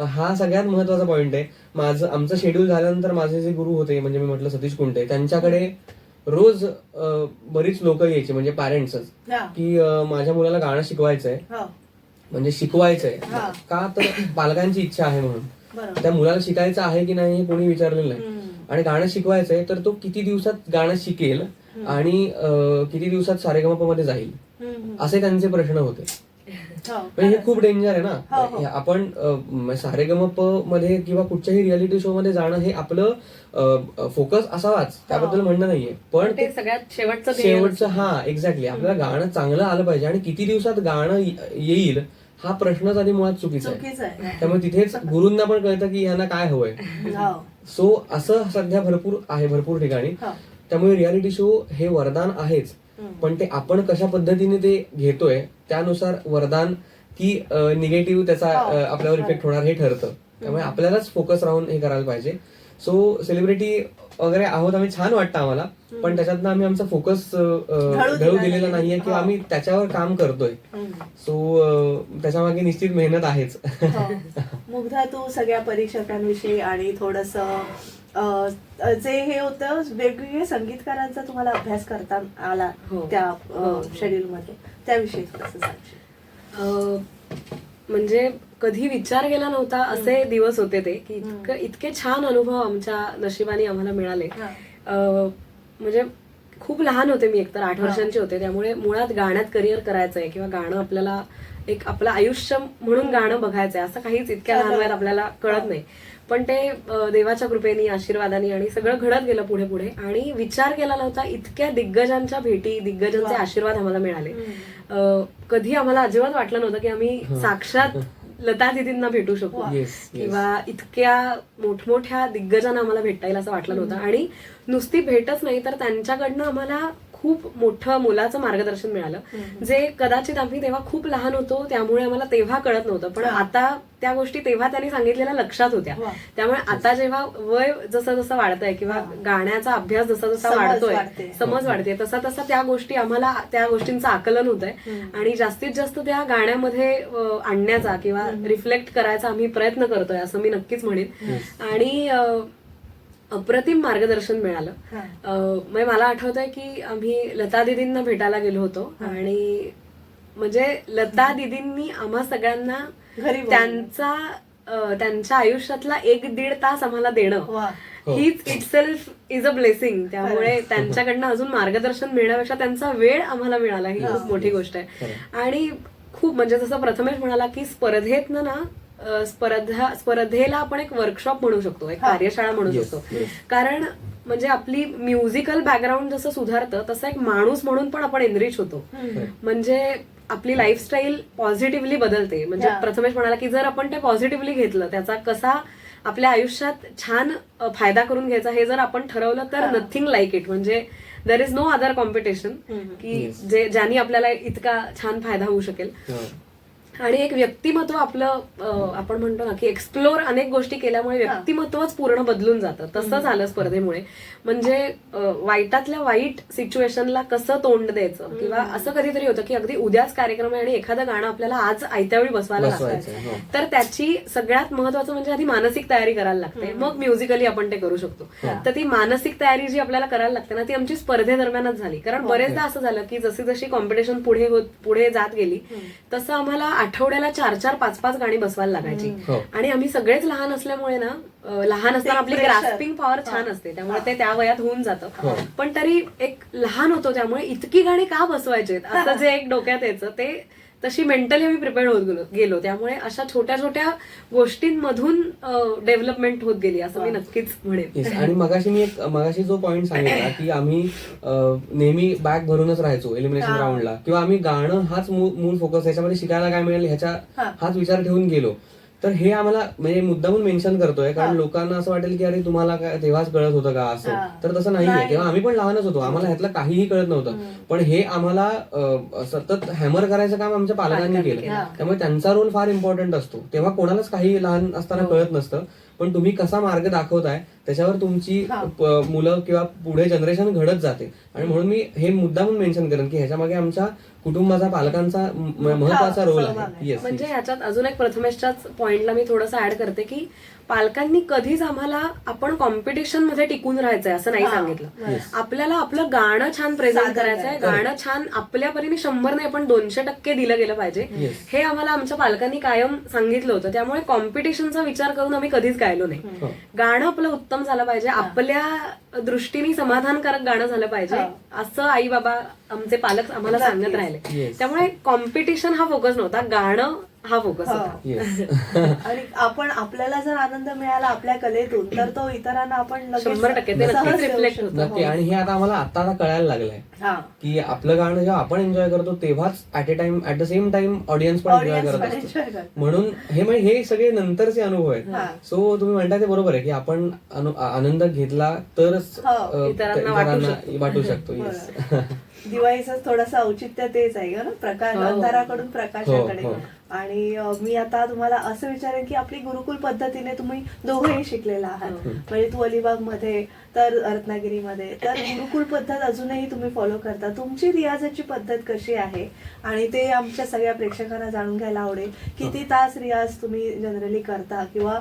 हा सगळ्यात महत्वाचा पॉइंट आहे. आमचं शेड्यूल झाल्यानंतर माझे जे गुरु होते, म्हणजे मी म्हटलं सतीश कुंटे, त्यांच्याकडे रोज बरीच लोक यायची, म्हणजे पॅरेंट्सच, की माझ्या मुलाला गाणं शिकवायचंय. म्हणजे शिकवायचंय का, तर पालकांची इच्छा आहे म्हणून. त्या मुलाला शिकायचं आहे की नाही हे कोणी विचारलेलं नाही. आणि गाणं शिकवायचंय तर तो किती दिवसात गाणं शिकेल आणि किती दिवसात सारेगमप मध्ये जाईल, असे त्यांचे प्रश्न होते. म्हणजे हे खूप डेंजर आहे ना. आपण सारेगमप मध्ये किंवा कुठच्याही रियालिटी शो मध्ये जाणं हे आपलं फोकस असावाच, त्याबद्दल म्हणणं नाहीये. पण ते सगळ्यात शेवटचं एक्झॅक्टली आपल्याला गाणं चांगलं आलं पाहिजे. आणि किती दिवसात गाणं येईल हा प्रश्नच आधी मुळात चुकीचा आहे. त्यामुळे तिथेच गुरूंना पण कळतं की ह्यांना काय हवंय. सो असं सध्या भरपूर ठिकाणी. त्यामुळे रियालिटी शो हे वरदान आहेच, पण ते आपण कशा पद्धतीने ते घेतोय त्यानुसार वरदान की निगेटिव्ह त्याचा आपल्यावर इफेक्ट होणार हे ठरतं. त्यामुळे आपल्यालाच फोकस राहून हे करायला पाहिजे. सो सेलिब्रिटी वगैरे आहोत आम्ही, छान वाटतं आम्हाला, पण त्याच्यातनं आम्ही आमचा फोकस ढळू दिलेला नाहीये किंवा आम्ही त्याच्यावर काम करतोय. सो त्याच्यामागे निश्चित मेहनत आहेच. मुग्धा, तू सगळ्या परीक्षकांविषयी आणि थोडस जे हे होतं वेगवेगळ्या संगीतकारांचा तुम्हाला अभ्यास करता आला त्या शेड्यूल मध्ये, त्याविषयी थोडंसं सांगशील? म्हणजे कधी विचार केला नव्हता असे दिवस होते ते, की इतके छान अनुभव आमच्या नशिबाने आम्हाला मिळाले. म्हणजे खूप लहान होते मी, एकतर 8 वर्षांची होते. त्यामुळे मुळात गाण्यात करिअर करायचंय किंवा गाणं आपल्याला एक आपलं आयुष्य म्हणून गाणं बघायचंय असं काहीच इतक्या लहान वयात आपल्याला कळत नाही. पण ते देवाच्या कृपेने, आशीर्वादाने आणि सगळं घडत गेलं पुढे पुढे. आणि विचार केला नव्हता इतक्या दिग्गजांच्या भेटी, दिग्गजांचे आशीर्वाद आम्हाला मिळाले. कधी आम्हाला अजिबात वाटलं नव्हतं की आम्ही साक्षात लता दीदींना भेटू शकू किंवा इतक्या मोठमोठ्या दिग्गजांना आम्हाला भेटता येईल असं वाटलं नव्हतं. आणि नुसती भेटच नाही तर त्यांच्याकडनं आम्हाला खूप मोठं मुलाचं मार्गदर्शन मिळालं, जे कदाचित आम्ही तेव्हा खूप लहान होतो त्यामुळे आम्हाला तेव्हा कळत नव्हतं, पण आता त्या गोष्टी तेव्हा त्यांनी सांगितलेल्या लक्षात होत्या. त्यामुळे आता जेव्हा वय जसं जसं वाढतंय किंवा गाण्याचा अभ्यास जसा जसा वाढतोय, समज वाढते, तसा तसा त्या गोष्टी आम्हाला त्या गोष्टींचं आकलन होत आहे आणि जास्तीत जास्त त्या गाण्यामध्ये आणण्याचा किंवा रिफ्लेक्ट करायचा आम्ही प्रयत्न करतोय असं मी नक्कीच म्हणेन. आणि अप्रतिम मार्गदर्शन मिळालं. म्हणजे मला आठवतंय की आम्ही लता दीदींना भेटायला गेलो होतो आणि म्हणजे लता दीदींनी आम्हा सगळ्यांना त्यांच्या आयुष्यातला 1-1.5 तास आम्हाला देणं हीच इटसेल्फ इज अ ब्लेसिंग. त्यामुळे त्यांच्याकडनं अजून मार्गदर्शन मिळण्यापेक्षा त्यांचा वेळ आम्हाला मिळाला ही खूप मोठी गोष्ट आहे. आणि खूप म्हणजे जसं प्रथमेश म्हणाला की स्पर्धेतनं ना स्पर्धेला आपण एक वर्कशॉप म्हणू शकतो, एक कार्यशाळा म्हणू शकतो. कारण म्हणजे आपली म्युझिकल बॅकग्राऊंड जसं सुधारतं तसं एक माणूस म्हणून पण आपण एनरिच होतो. म्हणजे आपली लाईफस्टाईल पॉझिटिव्हली बदलते. म्हणजे प्रथमेश म्हणाला की जर आपण ते पॉझिटिव्हली घेतलं, त्याचा कसा आपल्या आयुष्यात छान फायदा करून घ्यायचा हे जर आपण ठरवलं तर नथिंग लाईक इट. म्हणजे there is no other competition की ज्यांनी आपल्याला इतका छान फायदा होऊ शकेल. आणि एक व्यक्तिमत्व आपलं आपण म्हणतो ना की एक्सप्लोर अनेक गोष्टी केल्यामुळे व्यक्तिमत्वच पूर्ण बदलून जातं. तसं झालं स्पर्धेमुळे. म्हणजे वाईटातल्या वाईट सिच्युएशनला कसं तोंड द्यायचं किंवा असं कधीतरी होतं की अगदी उद्याच कार्यक्रम आहे आणि एखादं गाणं आपल्याला आज आयत्या वेळी बसवायला लागतं, तर त्याची सगळ्यात महत्वाचं म्हणजे आधी मानसिक तयारी करायला लागते, मग म्युझिकली आपण ते करू शकतो. तर ती मानसिक तयारी जी आपल्याला करायला लागते ना ती आमची स्पर्धेदरम्यानच झाली. कारण बरेचदा असं झालं की जशी जशी कॉम्पिटिशन पुढे जात गेली तसं आम्हाला आठवड्याला 4-4, 5-5 गाणी बसवायला लागायची. आणि आम्ही सगळेच लहान असल्यामुळे ना, लहान असताना आपली ग्रास्पिंग पॉवर छान असते त्यामुळे ते त्या वयात होऊन जातं. पण तरी एक लहान होतो त्यामुळे इतकी गाणी का बसवायचे असं जे एक डोक्यात यायचं, ते तशी मेंटली आम्ही प्रिपेअर्ड होत गेलो. त्यामुळे अशा छोट्या छोट्या गोष्टींमधून डेव्हलपमेंट होत गेली असं मी नक्कीच म्हणेन. आणि मगाशी जो पॉईंट सांगितला की आम्ही नेहमी बॅग भरूनच राहायचो एलिमिनेशन राऊंडला, किंवा आम्ही गाणं हाच मूळ फोकस, ह्याच्यामध्ये शिकायला काय मिळेल ह्याचा हाच विचार ठेवून गेलो. तर हे आम्हाला म्हणजे मुद्दामून मेन्शन करतोय कारण लोकांना असं वाटेल की अरे तुम्हाला काय तेव्हाच कळत होतं का असं. तर तसं नाहीये. तेव्हा आम्ही पण लहानच होतो, आम्हाला ह्यातलं काहीही कळत नव्हतं. पण हे आम्हाला सतत हॅमर करायचं काम आमच्या पालकांनी केलं. त्यामुळे त्यांचा रोल फार इम्पॉर्टंट असतो. तेव्हा कोणालाच काही लहान असताना कळत नसतं, पण तुम्ही कसा मार्ग दाखवताय त्याच्यावर तुमची मुलं किंवा पुढे जनरेशन घडत जाते. आणि म्हणून मी हे मुद्दामून मेन्शन करेन की ह्याच्या मागे आमच्या कुटुंबाचा, पालकांचा महत्वाचा रोल आहे. म्हणजे ह्याच्यात अजून एक प्रथमेशच्याच पॉइंटला मी थोडंसं ऍड करते की पालकांनी कधीच आम्हाला आपण कॉम्पिटिशन मध्ये टिकून राहायचंय असं नाही सांगितलं. आपल्याला आपलं गाणं छान प्रेझेंट करायचंय, गाणं छान आपल्या परीने 100 नाही पण 200% दिलं गेलं पाहिजे, हे आम्हाला आमच्या पालकांनी कायम सांगितलं होतं. त्यामुळे कॉम्पिटिशनचा विचार करून आम्ही कधीच गायलो नाही. गाणं आपलं उत्तम झालं पाहिजे, आपल्या दृष्टीने समाधानकारक गाणं झालं पाहिजे असं आई बाबा आमचे पालक आम्हाला सांगत राहिले. त्यामुळे कॉम्पिटिशन हा फोकस नव्हता, गाणं हा फोकस होता. आणि आपण आपल्याला जर आनंद मिळाला आपल्या कलेतून तर तो इतरांना आपण 100% रिफ्लेक्ट होतं. नक्की. आणि हे आता आम्हाला आता कळायला लागलंय की आपलं गाणं जेव्हा आपण एन्जॉय करतो तेव्हाच at the same time audience पण एन्जॉय करत असतो. म्हणून हे सगळे नंतरचे अनुभव आहेत. सो तुम्ही म्हणताय ते बरोबर आहे की आपण आनंद घेतला तरच इतरांना वाटू शकतो. दिवाळीचं थोडंसं औचित्य तेच आहे ना, प्रकाश अंधाराकडून प्रकाशाकडे. आणि मी आता तुम्हाला असं विचारेन की आपली गुरुकुल पद्धतीने तुम्ही दोघंही शिकलेला आहात, म्हणजे तू अलिबाग मध्ये तर रत्नागिरीमध्ये, तर गुरुकुल पद्धत अजूनही तुम्ही फॉलो करता. तुमची रियाजाची पद्धत कशी आहे आणि ते आमच्या सगळ्या प्रेक्षकांना जाणून घ्यायला आवडेल. किती तास रियाज तुम्ही जनरली करता, किंवा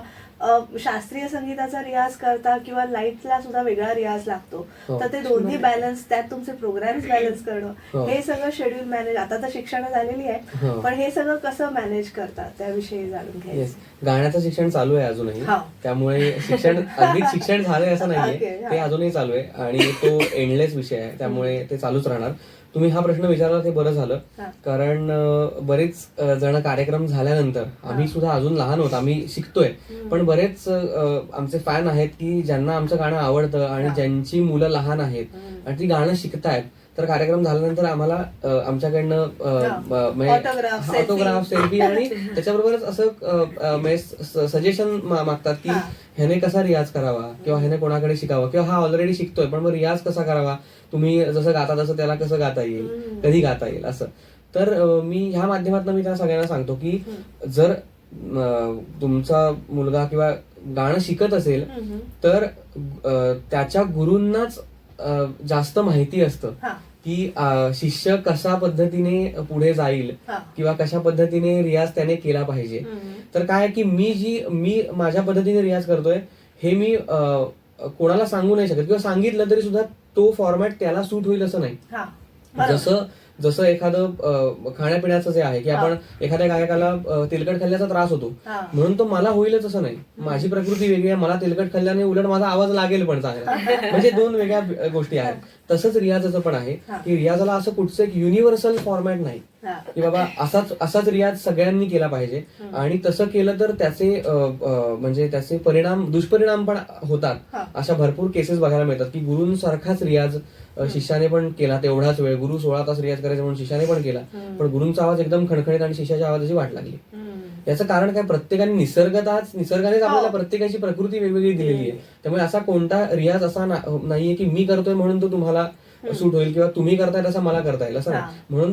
शास्त्रीय संगीताचा रियाज करता किंवा लाईटला सुद्धा वेगळा रियाज लागतो, तर ते दोन्ही बॅलन्स, त्यात तुमचे प्रोग्राम्स बॅलन्स करणं, हे सगळं शेड्यूल मॅनेज, आता तर शिक्षण झालेली आहे पण हे सगळं कसं मॅनेज करता त्याविषयी जाणून घ्यायचं. गाण्याचं शिक्षण चालू आहे अजूनही, त्यामुळे अगदीच शिक्षण झालंय असं नाहीये, ते अजूनही चालू आहे आणि तो एंडलेस विषय आहे, त्यामुळे ते चालूच राहणार. तुम्ही हा प्रश्न विचारला ते बरं झालं, कारण बरेच जण कार्यक्रम झाल्यानंतर, आम्ही सुद्धा अजून लहान होतो, आम्ही शिकतोय, पण बरेच आमचे फॅन आहेत की ज्यांना आमचं गाणं आवडतं आणि ज्यांची मुलं लहान आहेत आणि ती गाणं शिकतायत, तर कार्यक्रम झाल्यानंतर आम्हाला आमच्याकडनं Autograph, ऑटोग्राफ, सेल्फी आणि त्याच्याबरोबरच असं सजेशन मागतात की ह्याने कसा रियाज करावा किंवा ह्याने कोणाकडे शिकावा किंवा हा ऑलरेडी शिकतोय पण मग रियाज कसा करावा, तुम्ही जसं गाता तसं त्याला कसं गाता येईल, कधी गाता येईल असं. तर मी ह्या माध्यमातून मी त्या सगळ्यांना सांगतो की जर तुमचा मुलगा किंवा गाणं शिकत असेल तर त्याच्या गुरूंनाच जास्त माहिती असतं की शिष्य कशा पद्धतीने पुढे जाईल किंवा कशा पद्धतीने रियाज त्याने केला पाहिजे. तर काय की मी माझ्या पद्धतीने रियाज करतोय हे मी कोणाला सांगू नाही शकत किंवा सांगितलं तरी सुद्धा तो फॉर्मॅट त्याला सूट होईल असं नाही. जसं एखादं खाण्यापिण्याचं जे आहे की आपण एखाद्या गायकाला तेलकट खाल्ल्याचा त्रास होतो म्हणून तो मला होईलच असं नाही. माझी प्रकृती वेगळी आहे, मला तेलकट खाल्ल्याने उलट माझा आवाज लागेल पण चांगला, म्हणजे दोन वेगळ्या गोष्टी आहेत. तसंच रियाजाचं पण आहे की रियाजाला असं कुठचं एक युनिव्हर्सल फॉर्मॅट नाही की बाबा असाच रियाज सगळ्यांनी केला पाहिजे आणि तसं केलं तर म्हणजे त्याचे दुष्परिणाम पण होतात. अशा भरपूर केसेस बघायला मिळतात की गुरूंसारखाच रियाज शिष्याने पण केला तेवढाच वेळ, गुरु 16 तास रियाज करायचा म्हणून शिष्याने पण केला पण गुरूंचा आवाज एकदम खणखणीत आणि शिष्याच्या आवाजाची वाट लागली. याचं कारण काय, प्रत्येकाने निसर्गानेच आपल्याला प्रत्येकाची प्रकृती वेगवेगळी दिलेली आहे. त्यामुळे असा कोणता रियाज असा नाहीये की मी करतोय म्हणून तो तुम्हाला सूट होईल किंवा तुम्ही करताय तसा मला करता येईल असं नाही. म्हणून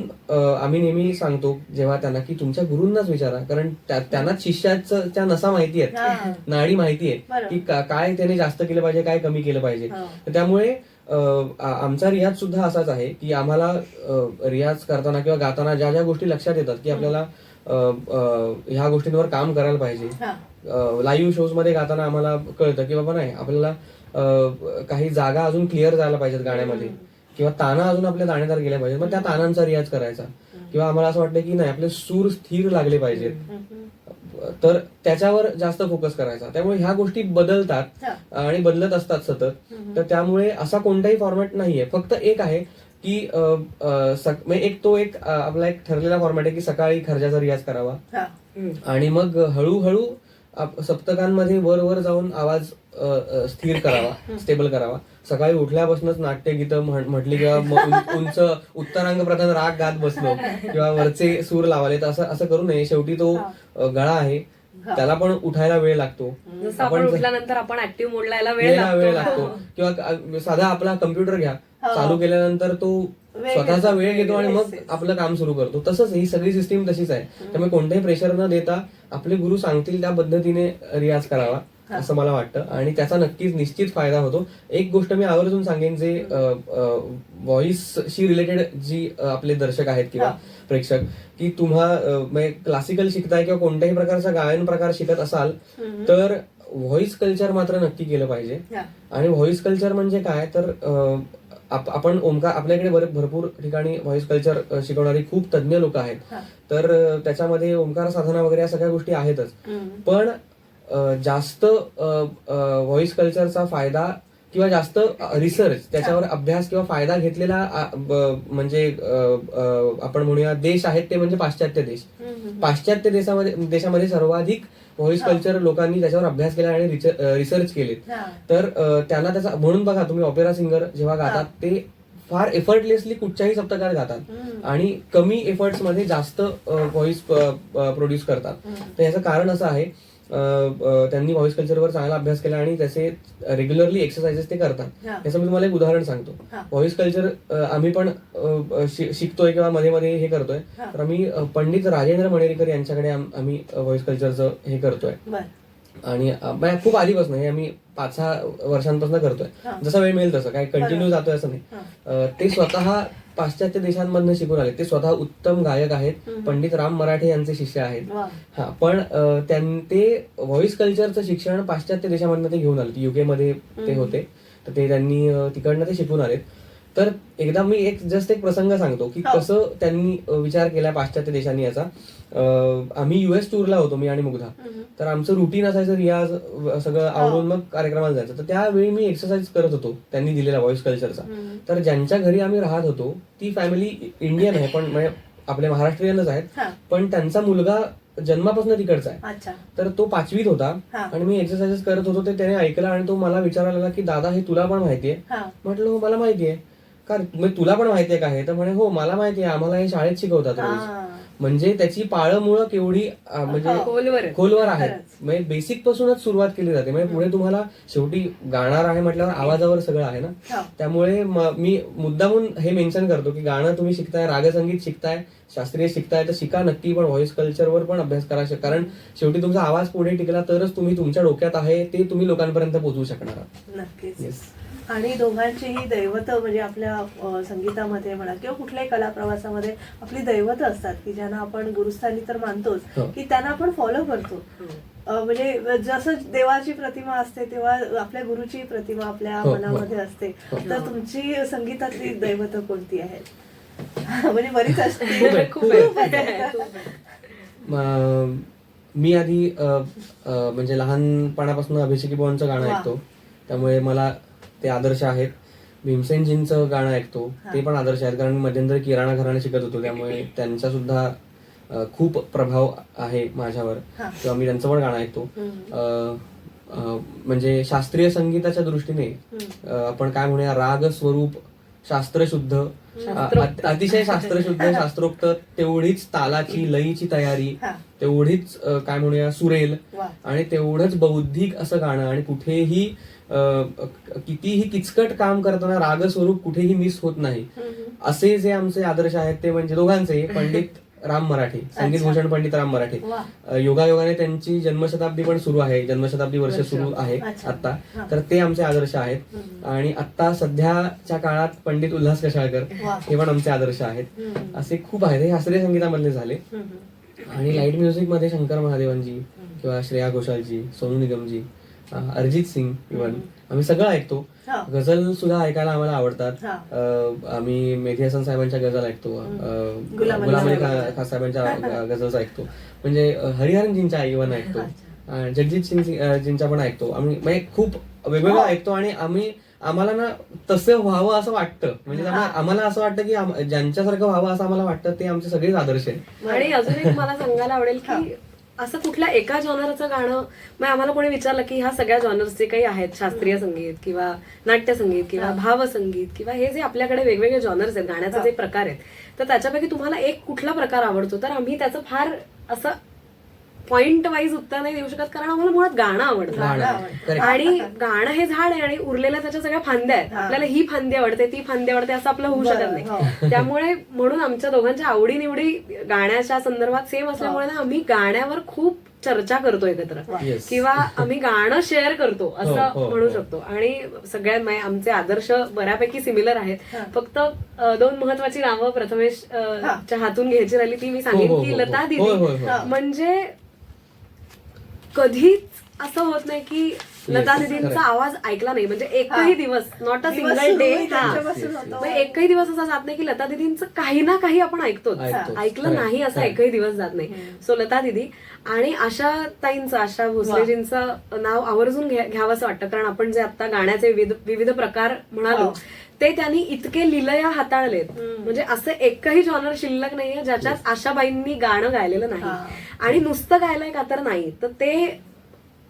आम्ही नेहमी सांगतो जेव्हा त्यांना की तुमच्या गुरूंनाच विचारा, कारण त्यांनाच शिष्याच्या नसा माहिती आहेत, नाडी माहिती आहे की काय त्याने जास्त केलं पाहिजे, काय कमी केलं पाहिजे. त्यामुळे आमचा रियाज सुद्धा असाच आहे की आम्हाला रियाज करताना किंवा गाताना ज्या ज्या गोष्टी लक्षात येतात की आपल्याला ह्या गोष्टींवर काम करायला पाहिजे. लाईव्ह शोज मध्ये गाताना आम्हाला कळतं की बाबा नाही आपल्याला काही जागा अजून क्लिअर जायला पाहिजेत गाण्यामध्ये किंवा ताना अजून आपल्या दाणेदार गेल्या पाहिजेत, मग त्या तानांचा रियाज करायचा. किंवा आम्हाला असं वाटतं की नाही आपले सूर स्थिर लागले पाहिजेत तर त्याच्यावर जास्त फोकस करायचा. त्यामुळे ह्या गोष्टी बदलतात आणि बदलत असतात सतत. तर त्यामुळे असा कोणताही फॉर्मॅट नाहीये, फक्त एक आहे की आपला एक ठरलेला फॉर्मॅट आहे की सकाळी खर्जाचा रियाज करावा आणि मग हळूहळू सप्तकांमध्ये वर जाऊन आवाज स्थिर करावा, स्टेबल करावा. सकाळी उठल्यापासूनच नाट्यगीतं म्हटली किंवा उंच उत्तरांग प्रधान राग गात बसलो किंवा वरचे सूर लावाले तर असं करू नये. शेवटी तो गळा आहे, त्याला पण उठायला वेळ लागतो. आपण उठल्यानंतर आपण ऍक्टिव्ह मोडला याला वेळ लागतो. किंवा साधा आपला कम्प्युटर घ्या, चालू केल्यानंतर तो स्वतःचा वेळ घेतो आणि मग आपलं काम सुरू करतो. तसंच ही सगळी सिस्टीम तशीच आहे. त्यामुळे कोणतेही प्रेशर न देता आपले गुरु सांगतील त्या पद्धतीने रियाज करावा असं मला वाटतं आणि त्याचा नक्कीच निश्चित फायदा होतो. एक गोष्ट मी आवर्जून सांगेन, जे व्हॉइसशी रिलेटेड जी आपले दर्शक आहेत किंवा प्रेक्षक, की क्लासिकल शिकताय किंवा कोणत्याही प्रकारचा गायन प्रकार शिकत असाल तर व्हॉइस कल्चर मात्र नक्की केलं पाहिजे. आणि व्हॉइस कल्चर म्हणजे काय तर आपण ओमकार, आपल्याकडे भरपूर ठिकाणी व्हॉइस कल्चर शिकवणारी खूप तज्ज्ञ लोक आहेत. तर त्याच्यामध्ये ओंकार साधना वगैरे या सगळ्या गोष्टी आहेतच. पण जास्त व्हॉइस कल्चरचा फायदा किंवा जास्त रिसर्च त्याच्यावर अभ्यास किंवा फायदा घेतलेला म्हणजे आपण म्हणूया देश आहेत ते म्हणजे पाश्चात्य देश. पाश्चात्य देशामध्ये सर्वाधिक व्हॉइस कल्चर लोकांनी त्याच्यावर अभ्यास केला आणि रिसर्च केले. तर त्यांना त्याचा, म्हणून बघा तुम्ही ऑपेरा सिंगर जेव्हा गातात ते फार एफर्टलेसली कुठच्याही सप्तकात गातात आणि कमी एफर्ट्स मध्ये जास्त व्हॉइस प्रोड्यूस करतात. तर याचं कारण असं आहे त्यांनी व्हॉइस कल्चरवर चांगला अभ्यास केला आणि त्याचे रेग्युलरली एक्सरसाइजेस ते करतात. याचं मी तुम्हाला एक उदाहरण सांगतो. व्हॉइस कल्चर आम्ही पण शिकतोय किंवा मध्ये मध्ये हे करतोय. तर आम्ही पंडित राजेंद्र मणेरीकर यांच्याकडे आम्ही व्हॉइस कल्चरचं हे करतोय आणि खूप आधीपासून हे आम्ही 5-6 वर्षांपासून करतोय. जसा वेळ मिळेल तसं, काय कंटिन्यू जातोय असं नाही. ते स्वतः पाश्चात्य देशांमधून शिकून आले. ते स्वतः उत्तम गायक आहेत. पंडित राम मराठे यांचे शिष्य आहेत. पण ते व्हॉइस कल्चरचं शिक्षण पाश्चात्य देशामधनं ते घेऊन आले. युके मध्ये ते होते, तर ते त्यांनी तिकडनं ते शिकून आलेत. तर एकदा मी एक प्रसंग सांगतो की कसं त्यांनी विचार केला पाश्चात्य देशांनी याचा. आम्ही US टूरला होतो, मी आणि मुग्धा. तर आमचं रुटीन असायचं रियाज सगळं आवरून मग कार्यक्रमाला जायचं. तर त्यावेळी मी एक्सरसाइज करत होतो त्यांनी दिलेला व्हॉइस कल्चरचा. तर ज्यांच्या घरी आम्ही राहत होतो ती फॅमिली इंडियन आहे, पण म्हणजे आपले महाराष्ट्रीयनच आहेत, पण त्यांचा मुलगा जन्मापासून तिकडचा आहे. तर तो 5वीत होता आणि मी एक्सरसाइजेस करत होतो ते त्याने ऐकलं आणि तो मला विचारायला लागला की दादा हे तुला पण माहितीये? म्हटलं मला माहितीये. का म्हणजे तुला पण माहितीये का हे? तर म्हणे हो मला माहिती आहे, आम्हाला हे शाळेत शिकवतात रोज. हा. म्हणजे त्याची पाळंमुळं केवढी म्हणजे खोलवर आहेत. म्हणजे बेसिक पासूनच सुरुवात केली जाते. म्हणजे पुढे तुम्हाला शेवटी गाणार आहे म्हटल्यावर आवाजावर सगळं आहे ना. त्यामुळे मी मुद्दामून हे मेन्शन करतो की गाणं तुम्ही शिकताय, रागसंगीत शिकताय, शास्त्रीय शिकताय तर शिका नक्की, पण व्हॉइस कल्चरवर पण अभ्यास करा. कारण शेवटी तुमचा आवाज पुढे टिकला तरच तुम्ही तुमच्या डोक्यात आहे ते तुम्ही लोकांपर्यंत पोहोचवू शकणार आहात. नक्कीच. आणि दोघांचीही दैवत म्हणजे आपल्या संगीतामध्ये म्हणा किंवा कुठल्याही कला प्रवासामध्ये आपली दैवत असतात की ज्यांना आपण गुरुस्थानी तर मानतोच, की त्यांना आपण फॉलो करतो. म्हणजे जसं देवाची प्रतिमा असते तेव्हा आपल्या गुरुची प्रतिमा आपल्या मनामध्ये असते. तर तुमची संगीतातली दैवत कोणती आहे? म्हणजे बरीच असते. मी आधी म्हणजे लहानपणापासून अभिषेकी बुवांचं गाणं ऐकतो, त्यामुळे मला ते आदर्श आहेत. भीमसेनजींचं गाणं ऐकतो, ते पण आदर्श आहेत. कारण मी मध्यंतरी किराणा घराणे शिकत होतो, त्यामुळे त्यांचा सुद्धा खूप प्रभाव आहे माझ्यावर, किंवा मी त्यांचं पण गाणं ऐकतो. म्हणजे शास्त्रीय संगीताच्या दृष्टीने आपण काय म्हणूया, राग स्वरूप शास्त्रशुद्ध, अतिशय शास्त्रशुद्ध, शास्त्रोक्त, तेवढीच तालाची लयीची तयारी, तेवढीच काय म्हणूया सुरेल, आणि तेवढंच बौद्धिक असं गाणं. आणि कुठेही कितीही किचकट काम करताना राग स्वरूप कुठेही मिस होत नाही. असे जे आमचे आदर्श आहेत ते म्हणजे दोघांचे, पंडित राम मराठे, संगीत भूषण पंडित राम मराठे. योगायोगाने त्यांची जन्मशताब्दी पण सुरू आहे, जन्मशताब्दी वर्ष सुरू आहे आता, तर ते आमचे आदर्श आहेत. आणि आता सध्याच्या काळात पंडित उल्हास कशाळकर हे पण आमचे आदर्श आहेत. असे खूप आहेत, हे शास्त्रीय संगीतामधले झाले. आणि लाईट म्युझिक मध्ये शंकर महादेवनजी किंवा श्रेया घोषालजी, सोनू निगमजी, अरिजित सिंग, इव्हन आम्ही सगळं ऐकतो. गझल सुद्धा ऐकायला आम्हाला आवडतात. आम्ही मेधी हसन साहेबांच्या गझल ऐकतो, गुलाम अली खान साहेबांच्या गझल्स ऐकतो, म्हणजे हरिहरनजींच्या इव्हन ऐकतो, जगजीत सिंग जींच्या पण ऐकतो. आम्ही म्हणजे खूप वेगवेगळं ऐकतो. आणि आम्हाला ना तसं व्हावं असं वाटतं. म्हणजे आम्हाला असं वाटतं की ज्यांच्यासारखं व्हावं असं आम्हाला वाटतं, ते आमचे सगळेच आदर्श आहेत. आणि अजून एक मला सांगायला आवडेल की असं कुठल्या एका जॉनरचं गाणं, मग आम्हाला कोणी विचारलं की ह्या सगळ्या जॉनर्सचे काही आहेत, शास्त्रीय संगीत किंवा नाट्यसंगीत किंवा भावसंगीत किंवा हे जे आपल्याकडे वेगवेगळे जॉनर्स आहेत, गाण्याचे जे प्रकार आहेत, तर त्याच्यापैकी तुम्हाला एक कुठला प्रकार आवडतो? तर आम्ही त्याचं फार असं पॉइंट वाईज उत्तर नाही देऊ शकत, कारण आम्हाला मुळात गाणं आवडतं. आणि गाणं हे झाड आहे आणि उरलेल्या त्याच्या सगळ्या फांद्या आहेत. आपल्याला ही फांदी आवडते, ती फांदी आवडते असं आपलं होऊ शकत नाही. त्यामुळे म्हणून आमच्या दोघांच्या आवडीनिवडी गाण्याच्या संदर्भात सेम असल्यामुळे ना आम्ही गाण्यावर खूप चर्चा करतो एकत्र, किंवा आम्ही गाणं शेअर करतो असं म्हणू शकतो. आणि सगळ्यात आमचे आदर्श बऱ्यापैकी सिमिलर आहेत. फक्त दोन महत्वाची नावं प्रथमेश च्या हातून घ्यायची राहिली, ती मी सांगेन की लता दिदी म्हणजे कधीच असं होत नाही की लता दिदींचा आवाज ऐकला नाही, म्हणजे एकही दिवस, नॉट अ सिंगल डे, एकही दिवस असा जात नाही की लता दिदींचं काही ना काही आपण ऐकतोच, ऐकलं नाही असा एकही दिवस जात नाही. सो लता दिदी आणि आशा ताईंचं, आशा भोसलेजींचं नाव आवर्जून घ्यावं असं वाटतं, कारण आपण जे आता गाण्याचे विविध प्रकार म्हणालो ते त्यांनी इतके लिलया हाताळलेत. म्हणजे असं एकही जॉनर शिल्लक नाहीये ज्याच्यात आशाबाईंनी गाणं गायलेलं नाही. आणि नुसतं गायलंय का तर नाही, तर ते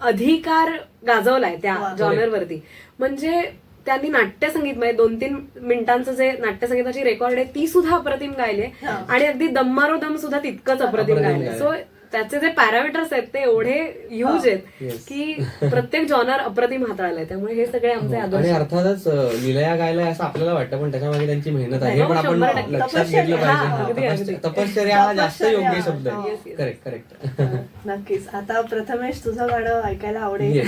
अधिकार गाजवलाय त्या जॉनरवरती. म्हणजे त्यांनी नाट्यसंगीत म्हणजे 2-3 मिनिटांचं जे नाट्यसंगीताची रेकॉर्ड आहे ती सुद्धा अप्रतिम गायले, आणि अगदी दम्मारो दम सुद्धा तितकंच अप्रतिम गायले. सो त्याचे जे पॅरामीटर्स आहेत ते एवढे ह्यूज आहेत की प्रत्येक जॉनर अप्रतिम हाताळलाय. त्यामुळे हे सगळे आमचे आदर्श. आणि अर्थातच लिलया गायलाय असं आपल्याला वाटतं, पण त्याच्यामागे त्यांची मेहनत आहे, हे पण आपण लक्षात घेतलं पाहिजे. तपश्चर्या हा जास्त योग्य शब्द आहे. Correct correct. नक्कीच. आता प्रथमेश तुझं गाणं ऐकायला आवडेल.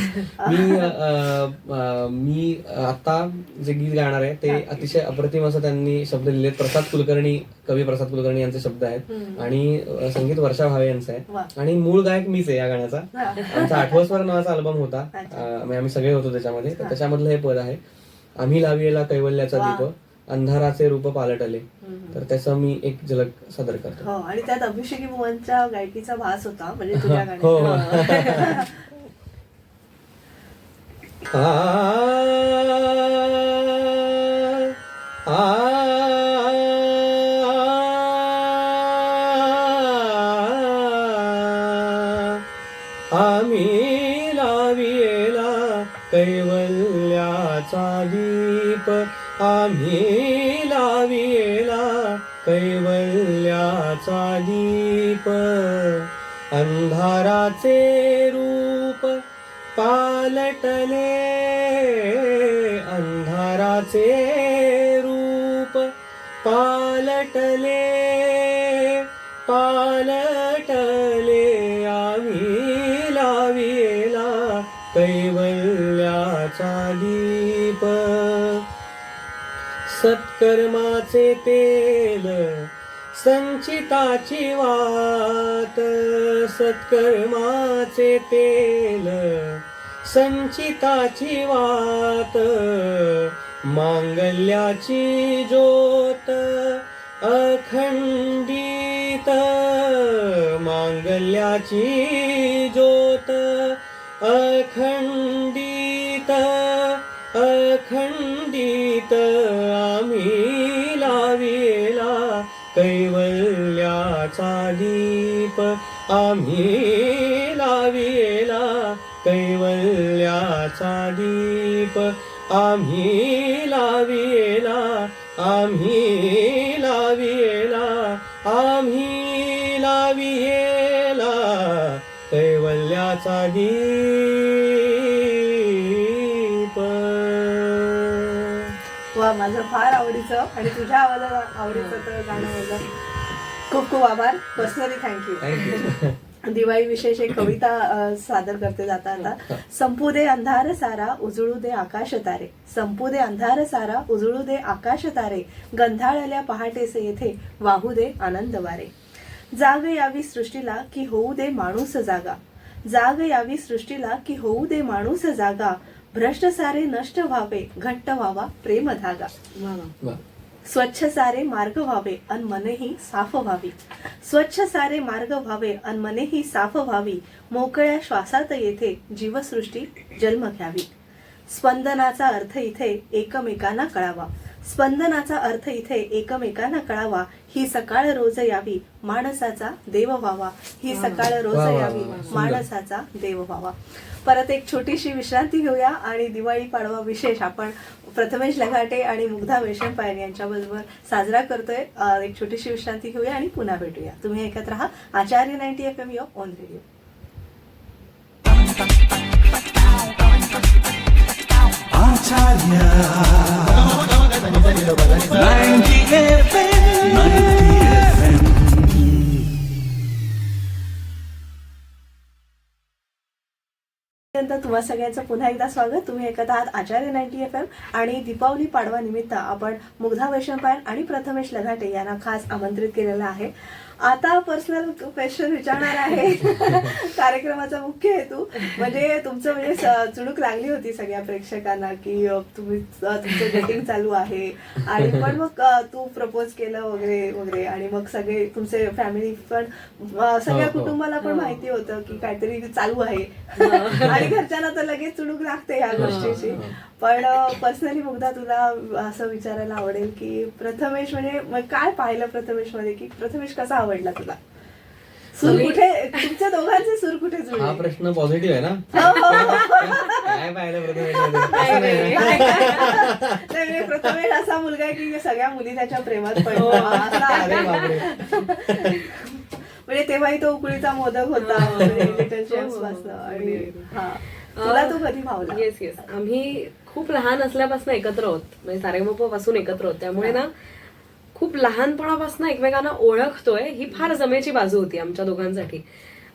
मी आता जे गीत गाणार आहे ते अतिशय अप्रतिम असं त्यांनी शब्द लिहिलेत. प्रसाद कुलकर्णी, कवी प्रसाद कुलकर्णी यांचे शब्द आहेत, आणि संगीत वर्षा भावे यांचं आहे. आणि मूळ गायक मीच आहे या गाण्याचा. आमचा 8वं स्वर नावाचा अल्बम होता, आम्ही सगळे होतो त्याच्यामध्ये. तर त्याच्यामधलं हे पद आहे, आम्ही लाविलेला कैवल्याचा दीप, अंधाराचे रूप पालटले. तर त्याचं मी एक झलक सादर करतो. आणि त्यात अभिषेकी बुवांच्या गायकीचा भास होता, म्हणजे तुझ्या गाण्यात. आम्ही लाविला कैवल्याचा दीप, आम्ही लाविला कैवल्याचा दीप अंधाराचे रूप पालटले अंधाराचे रूप पालटले पालटले आम्ही लाविला कैवल्याचा दीप सत्कर्माचे तेल संचिताची वात सत्कर्माचे तेल संचिताची वात मांगल्याची ज्योत अखंडित मांगल्याची ज्योत अखंडित अखंडित आम्ही लाविला कैवल्याचा दीप आम्ही लाविला कैवल्याचा दीप आम्ही लाविला आम्ही लाविला आम्ही लाविला कैवल्याचा दीप. वा, माझं फार आवडीचं आणि तुझ्या आवडीचं तर गाणं माझं. खूप खूप आभार. Personally thank you. दिवाळी विशेष एक कविता सादर करते जाता आता. संपू दे अंधार सारा उजळू दे आकाश तारे संपू दे अंधार सारा उजळू दे आकाश तारे गंधाळल्या पहाटेसे येथे वाहू दे आनंद वारे जाग यावी सृष्टीला की होऊ दे माणूस जागा जाग यावी सृष्टीला की होऊ दे माणूस जागा भ्रष्ट सारे नष्ट व्हावे घट्ट व्हावा प्रेम धागा स्वच्छ सारे मार्ग व्हावे अन मनही साफ व्हावी स्वच्छ सारे मार्ग व्हावे अन मनही साफ व्हावी मोकळ्या श्वासात येथे जीवसृष्टी जन्म घ्यावी स्पंदनाचा अर्थ इथे एकमेकांना कळावा स्पंदनाचा अर्थ इथे एकमेकांना कळावा ही सकाळ रोज यावी माणसाचा देव व्हावा ही सकाळ रोज यावी माणसाचा देव व्हावा. परत एक छोटीशी विश्रांती घेऊया आणि दिवाळी पाडवा विशेष आपण प्रथमेश लघाटे आणि मुग्धा वैशंपायन यांच्याबरोबर साजरा करतोय. एक छोटीशी विश्रांती घेऊया आणि पुन्हा भेटूया. तुम्ही ऐकत राहा आचार्य 90 FM युअर ऑन रेडिओ. तुम्हा सगळ्यांचं पुन्हा एकदा स्वागत. तुम्ही ऐकत आहात आचार्य 90 FM आणि दीपावली पाडवा निमित्त आपण मुग्धा वैशंपायन आणि प्रथमेश लघाटे यांना खास आमंत्रित केलेलं आहे. आता पर्सनल क्वेश्चन विचारणार आहे. कार्यक्रमाचा मुख्य हेतू म्हणजे तुमचं म्हणजे चुणूक लागली होती सगळ्या प्रेक्षकांना की तुमचं डेटिंग चालू आहे आणि पण मग तू प्रपोज केलं वगैरे वगैरे आणि मग सगळे तुमचे फॅमिली पण सगळ्या कुटुंबाला पण माहिती होतं की काहीतरी चालू आहे आणि घरच्यांना तर लगेच चुणूक लागते या गोष्टीची. पण पर्सनली मुग्धा तुला असं विचारायला आवडेल की प्रथमेश म्हणजे मग काय पाहिलं प्रथमेश मध्ये की प्रथमेश कसा आवडला तुला? सूर कुठे तुमच्या दोघांचे सूर कुठे जुळले? हा प्रश्न पॉझिटिव्ह आहे ना? काय पाहिलं प्रथमेश? प्रथमेश असा मुलगा आहे की सगळ्या मुली त्याच्या प्रेमात पडतात म्हणजे तेव्हाही तो उकळीचा मोदक होता लिटल चॅम्प्स पासून. आणि तुला तो कधी भावला? येस येस, आम्ही खूप लहान असल्यापासून एकत्र होत म्हणजे सारेगमप पासून एकत्र होत त्यामुळे ना खूप लहानपणापासून एकमेकांना ओळखतोय ही फार जमेची बाजू होती आमच्या दोघांसाठी.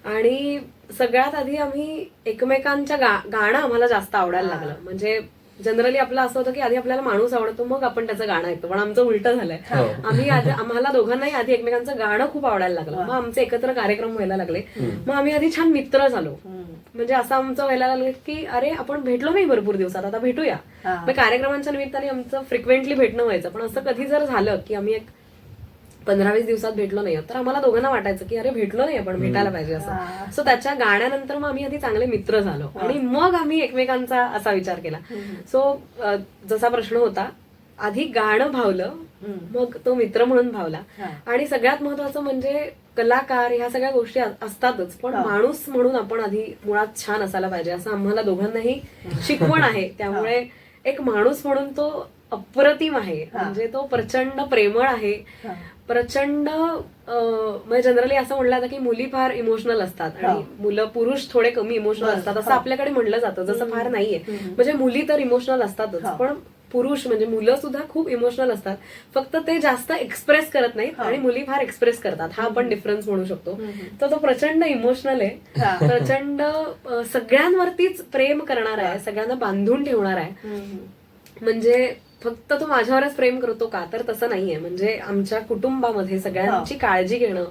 आणि सगळ्यात आधी आम्ही एकमेकांच्या गाणं आम्हाला जास्त आवडायला लागलं. म्हणजे जनरली आपलं असं होतं की आधी आपल्याला माणूस आवडतो मग आपण त्याचं गाणं ऐकतो, पण आमचं उलट झालंय. आम्हाला दोघांनाही आधी एकमेकांचं गाणं खूप आवडायला लागलं. मग आमचे एकत्र कार्यक्रम व्हायला लागले. मग आम्ही आधी छान मित्र झालो. म्हणजे असं आमचं व्हायला लागलं की अरे आपण भेटलो नाही भरपूर दिवसात, आता भेटूया. मग कार्यक्रमांच्या निमित्ताने आमचं फ्रिक्वेंटली भेटणं व्हायचं. पण असं कधी जर झालं की आम्ही एक 15-20 दिवसात भेटलो नाही तर आम्हाला दोघांना वाटायचं की अरे भेटलो नाही आपण, भेटायला पाहिजे असं. सो त्याच्या गाण्यानंतर मग आम्ही आधी चांगले मित्र झालो आणि मग आम्ही एकमेकांचा असा विचार केला. सो जसा प्रश्न होता, आधी गाणं भावलं मग तो मित्र म्हणून भावला. आणि सगळ्यात महत्वाचं म्हणजे कलाकार ह्या सगळ्या गोष्टी असतातच, पण माणूस म्हणून आपण आधी मुळात छान असायला पाहिजे असं आम्हाला दोघांनाही शिकवण आहे. त्यामुळे एक माणूस म्हणून तो अप्रतिम आहे. म्हणजे तो प्रचंड प्रेमळ आहे, प्रचंड म्हणजे जनरली असं म्हणलं जातं की मुली फार इमोशनल असतात आणि मुलं पुरुष थोडे कमी इमोशनल असतात असं आपल्याकडे म्हणलं जातं, जसं फार नाहीये. म्हणजे मुली तर इमोशनल असतातच, पण पुरुष म्हणजे मुलं सुद्धा खूप इमोशनल असतात, फक्त ते जास्त एक्सप्रेस करत नाहीत आणि मुली फार एक्सप्रेस करतात. हा आपण डिफरन्स म्हणू शकतो. तर तो प्रचंड इमोशनल आहे, प्रचंड सगळ्यांवरतीच प्रेम करणार आहे, सगळ्यांना बांधून ठेवणार आहे. म्हणजे फक्त तो माझ्यावरच प्रेम करतो का, तर तसं नाहीये. म्हणजे आमच्या कुटुंबामध्ये सगळ्यांची काळजी घेणं,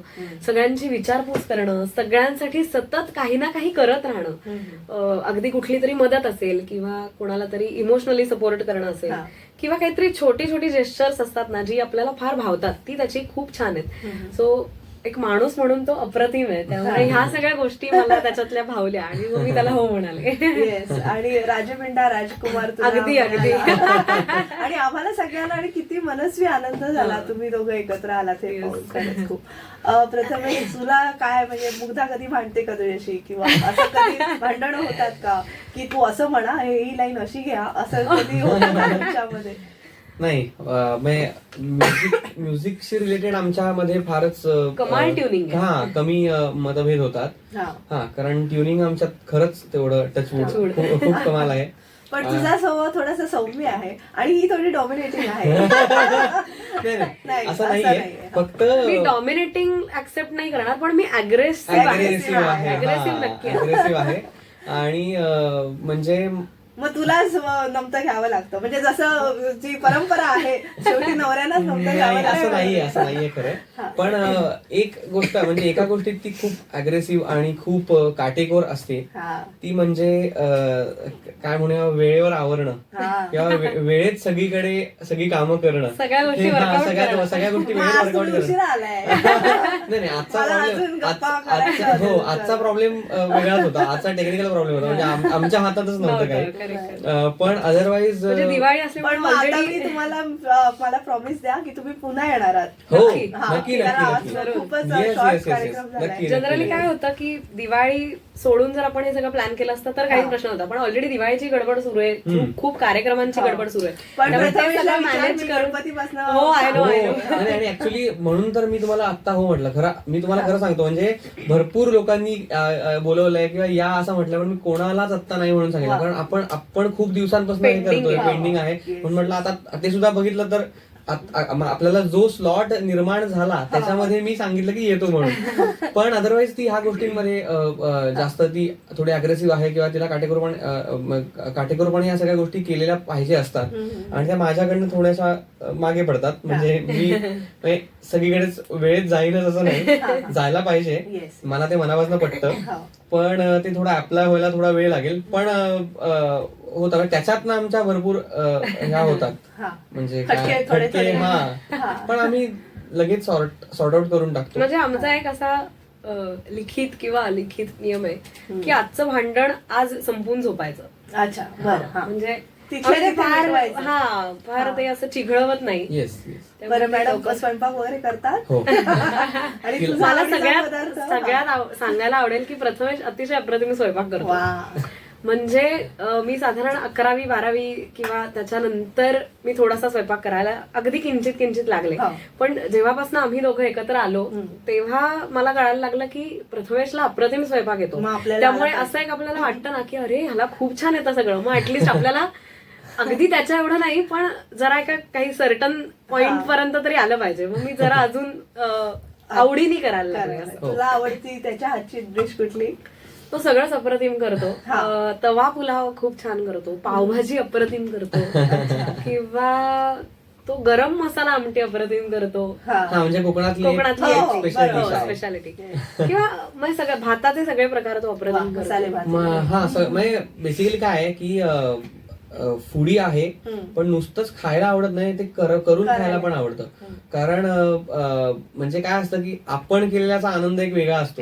सगळ्यांची विचारपूस करणं, सगळ्यांसाठी सतत काही ना काही करत राहणं, अगदी कुठली तरी मदत असेल किंवा कोणाला तरी इमोशनली सपोर्ट करणं असेल किंवा काहीतरी छोटी छोटी जेस्चर्स असतात ना जी आपल्याला फार भावतात, ती त्याची खूप छान आहेत. सो एक माणूस म्हणून तो अप्रतिम आहे. त्यामुळे ह्या सगळ्या गोष्टी मला त्याच्यातल्या भावल्या आणि मग मी त्याला हो म्हणाले. आणि राजपिंडा राजकुमार अगदी अगदी आणि आम्हाला सगळ्यांना आणि किती मनस्वी आनंद झाला तुम्ही दोघं एकत्र आलात हे खरंच खूप. प्रथमेश तुला काय म्हणजे मुग्धा कधी भांडते का तुझ्याशी किंवा असं कधी भांडणं होतात का की तू असं म्हणा ही लाईन अशी घ्या, असं कधी होतं का तुमच्यामध्ये? नाही, म्युझिकशी रिलेटेड आमच्यामध्ये फारच कमाल ट्युनिंग कमी मतभेद होतात. कारण ट्युनिंग आमच्यात खरंच तेवढं टचवूड खूप कमाल आहे. पण तुझा स्वभाव थोडासा सौम्य आहे आणि ही थोडी डॉमिनेटिंग आहे. नाही, असं नाहीये, फक्त मी डॉमिनेटिंग ऍक्सेप्ट नाही करणार, पण मी अग्रेसिव्ह आहे. आणि म्हणजे मग तुलाच नमतं घ्यावं लागतं, म्हणजे जसं जी परंपरा आहे शेवटी नवऱ्यालाच नमतं घ्यावं लागतं. असं नाहीये खरं. पण एक गोष्ट म्हणजे एका गोष्टीत ती खूप अग्रेसिव्ह आणि खूप काटेकोर असते, ती म्हणजे काय म्हणूया वेळेवर आवरणं किंवा वेळेत सगळीकडे सगळी कामं करणं, सगळ्या गोष्टी वेळेवर वर्कआउट करणं. नाही, आजचा प्रॉब्लेम वेगळाच होता, आजचा टेक्निकल प्रॉब्लेम होता, म्हणजे आमच्या हातातच नव्हतं काही. पण अदरवाईज दिवाळी पण मी तुम्हाला मला प्रॉमिस द्या की तुम्ही पुन्हा येणार आहात. हो, नक्की. खूपच शॉर्ट कार्यक्रम झालाय. जनरली काय होतं की दिवाळी सोडून जर आपण हे सगळं प्लॅन केलं असतं तर काही प्रश्न होता, पण ऑलरेडी दिवाळीची गडबड सुरू आहे, खूप कार्यक्रमांची गडबड सुरू आहे, पण मॅनेज गणपतीपासून. हो, आणि ऍक्च्युली म्हणून तर मी तुम्हाला आता हो म्हटलं. मी तुम्हाला खरं सांगतो, म्हणजे भरपूर लोकांनी बोलवलंय किंवा या असं म्हटलं, पण मी कोणालाच आत्ता नाही म्हणून सांगितलं, कारण आपण खूप दिवसांपासून हे करतोय, पेंडिंग आहे म्हणून म्हटलं आता ते सुद्धा बघितलं तर आपल्याला जो स्लॉट निर्माण झाला त्याच्यामध्ये मी सांगितलं की येतो म्हणून. पण अदरवाईज ती ह्या गोष्टींमध्ये जास्त ती थोडी अग्रेसिव्ह आहे किंवा तिला काटेकोरपणे या सगळ्या गोष्टी केलेल्या पाहिजे असतात आणि त्या माझ्याकडनं थोड्याशा मागे पडतात. म्हणजे मी सगळीकडेच वेळेत जाईनच असं नाही, जायला पाहिजे, मला ते मनापासून पटतं, पण ते थोडं अप्लाय व्हायला थोडा वेळ लागेल. पण होतं त्याच्यात ना आमच्या भरपूर ह्या होतात, म्हणजे पण आम्ही लगेच सॉर्ट आउट करून टाकतो. म्हणजे आमचा एक असा लिखित किंवा अलिखित नियम आहे की आजचं भांडण आज संपून झोपायचं. अच्छा, म्हणजे फार ते असं चिघळवत नाही. बरं मॅडम स्वयंपाक वगैरे करतात? आणि मला सगळ्यात सांगायला आवडेल की प्रथमेश अतिशय अप्रतिम स्वयंपाक करतो. म्हणजे मी साधारण 11वी 12वी किंवा त्याच्यानंतर मी थोडासा स्वयंपाक करायला अगदी किंचित लागले, पण जेव्हापासून आम्ही दोघं एकत्र आलो तेव्हा मला कळायला लागलं की प्रथमेशला अप्रतिम स्वयंपाक येतो. त्यामुळे असं एक आपल्याला वाटतं ना की अरे ह्याला खूप छान येतं सगळं, मग ऍटलिस्ट आपल्याला अगदी त्याच्या एवढं नाही पण जरा एका काही सर्टन पॉइंट पर्यंत तरी आलं पाहिजे. मग मी जरा अजून आवडीने करायला लागले. तुला आवडती त्याच्या हातची डिश कुठली? तो सगळंच अप्रतिम करतो. तवा पुलाव खूप छान करतो, पावभाजी अप्रतिम करतो, किंवा तो गरम मसाला आमटी अप्रतिम करतो. म्हणजे कोकणातली स्पेशालिटी किंवा मग सगळ्या भाताचे सगळे प्रकार तो अप्रतिम करतो. बेसिकली काय आहे की फुडी आहे पण नुसतंच खायला आवडत नाही, ते करून खायला पण आवडतं. कारण म्हणजे काय असतं की आपण केलेल्याचा आनंद एक वेगळा असतो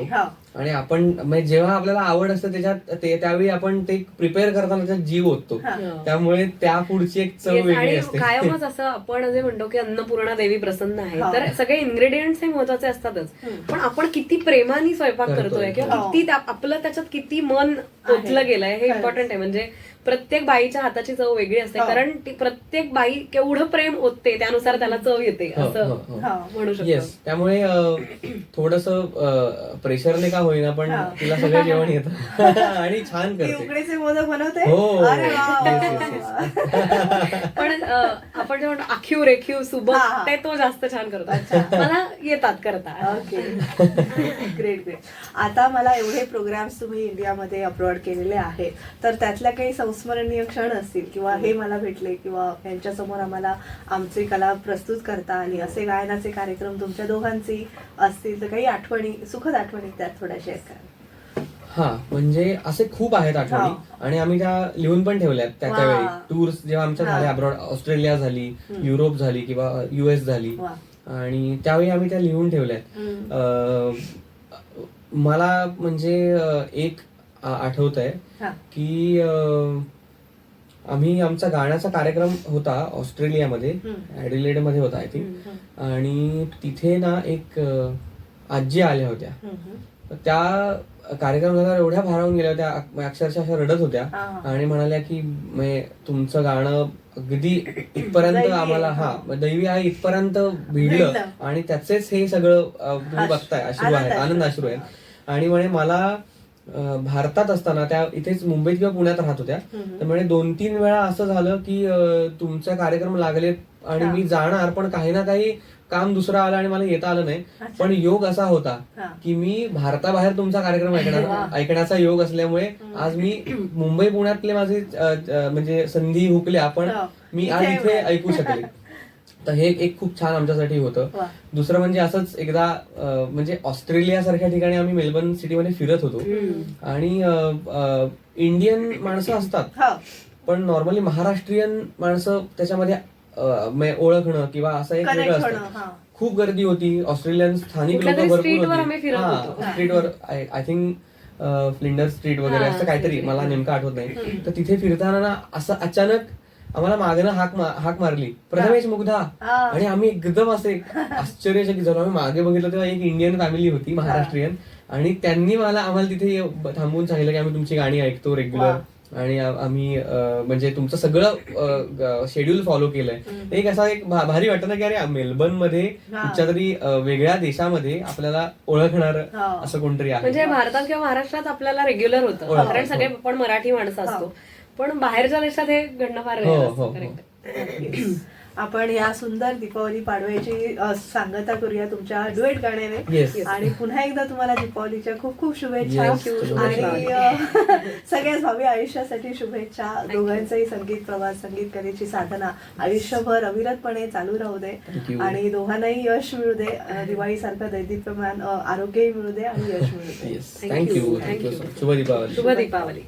आणि आपण म्हणजे जेव्हा आपल्याला आवड असते त्याच्यात त्यावेळी आपण ते प्रिपेअर करताना त्याच्यात जीव ओततो, त्यामुळे त्या फूडची एक चव वेगळी असते. कायमच असं आपण जे म्हणतो की अन्नपूर्णा देवी प्रसन्न आहे, तर सगळे इन्ग्रेडियंट्स हे महत्वाचे असतातच, पण आपण किती प्रेमाने स्वयंपाक करतोय किंवा किती आपलं त्याच्यात किती मन पोचलं गेलंय हे इम्पॉर्टंट आहे. म्हणजे प्रत्येक बाईच्या हाताची चव वेगळी असते, कारण ती प्रत्येक बाई केवढं प्रेम ओतते त्यानुसार त्याला चव येते असं म्हणू शकतो. येस, त्यामुळे थोडस प्रेशरने का होईना पण तिला सगळं जेवण येतं आणि छान करते. उकडीचे मोदक बनवते. हो. अरे वा. पण आपण जे म्हणतो आखीव रेखीव सुबक ते तो जास्त छान करतो. मला येतात करता. Okay, great great. आता मला एवढे प्रोग्राम्स तुम्ही इंडियामध्ये अपलोड केलेले आहेत, तर त्यातल्या काही संस्मरणीय क्षण असतील किंवा हे मला भेटले किंवा यांच्यासमोर आम्हाला आमची कला प्रस्तुत करता आली असे गायनाचे कार्यक्रम तुमच्या दोघांची असतील तर काही आठवणी, सुखद आठवणी त्यात थोड्या शेअर करा. हा, म्हणजे असे खूप आहेत आठवणी आणि आम्ही त्या लिहून पण ठेवल्यात त्या वेळी. टूर्स जेव्हा आमच्या झाल्या अब्रॉड, ऑस्ट्रेलिया झाली, युरोप झाली किंवा US झाली, आणि त्यावेळी आम्ही त्या लिहून ठेवल्यात. मला म्हणजे एक आठवत आहे की आम्ही आमचा गाण्याचा कार्यक्रम होता ऑस्ट्रेलियामध्ये, ऍडिलेड मध्ये होता आय थिंक, आणि तिथे ना एक आजी आल्या होत्या. त्या कार्यक्रम झाल्यावर एवढ्या भारावून गेल्या होत्या, अक्षरशः अशा रडत होत्या आणि म्हणाल्या की तुमचं गाणं अगदी इथपर्यंत आम्हाला दैवी आहे इथपर्यंत भिडलं आणि त्याचेच हे सगळं तुम्ही बघताय, अश्रू आहेत, आनंद अश्रू आहेत. आणि म्हणे मला भारतात असताना, त्या इथेच मुंबईत किंवा पुण्यात राहत होत्या, तर म्हणजे 2-3 वेळा असं झालं की तुमचा कार्यक्रम लागले आणि मी जाणार पण काही ना काही काम दुसरं आलं आणि मला येता आलं नाही. पण योग असा होता की मी भारताबाहेर तुमचा कार्यक्रम ऐकण्याचा योग असल्यामुळे आज मी मुंबई पुण्यातले माझे म्हणजे संधी हुकल्या पण मी आज इथे ऐकू शकले. तर हे एक खूप छान आमच्यासाठी होतं. दुसरं म्हणजे असंच एकदा म्हणजे ऑस्ट्रेलिया सारख्या ठिकाणी आम्ही मेलबर्न सिटीमध्ये फिरत होतो आणि इंडियन माणसं असतात पण नॉर्मली महाराष्ट्रीयन माणसं त्याच्यामध्ये ओळखणं किंवा असं एक वेगळं असतं. खूप गर्दी होती, ऑस्ट्रेलियन स्थानिक लोक भरपूर होती स्ट्रीटवर. आय थिंक फ्लिंडर स्ट्रीट वगैरे असं काहीतरी, मला नेमकं आठवत नाही. तर तिथे फिरताना ना असं अचानक आम्हाला मागणं हाक मारली, प्रथमेश मुग्धा, आणि आम्ही एकदम असे आश्चर्यचकित झालो. आम्ही मागे बघितलं तेव्हा एक इंडियन फॅमिली होती, महाराष्ट्रीयन, आणि त्यांनी आम्हाला तिथे थांबवून सांगितलं की आम्ही तुमची गाणी ऐकतो रेग्युलर आणि आम्ही म्हणजे तुमचं सगळं शेड्यूल फॉलो केलंय. एक असा एक भारी वाटतं ना की अरे मेलबर्न मध्ये कुठच्या तरी वेगळ्या देशामध्ये आपल्याला ओळखणार असं कोणतरी आहे. म्हणजे भारतात किंवा महाराष्ट्रात आपल्याला रेग्युलर होतं, कारण सगळे आपण मराठी माणसं असतो, पण बाहेरच्या देशात हे घडणं फार. आपण या सुंदर दीपावली पाडव्याची सांगता करूया तुमच्या डुएट गाण्याने. आणि पुन्हा एकदा तुम्हाला दीपावलीच्या खूप खूप शुभेच्छा आणि सगळ्याच भावी आयुष्यासाठी शुभेच्छा. दोघांचाही संगीत प्रवास, संगीत कलेची साधना आयुष्यभर अविरतपणे चालू राहू दे आणि दोघांनाही यश मिळू दे. दिवाळीसारखं दैदिप्यमान आरोग्यही मिळू दे आणि यश मिळू दे. थँक्यू. शुभ दीपावली. शुभ दीपावली.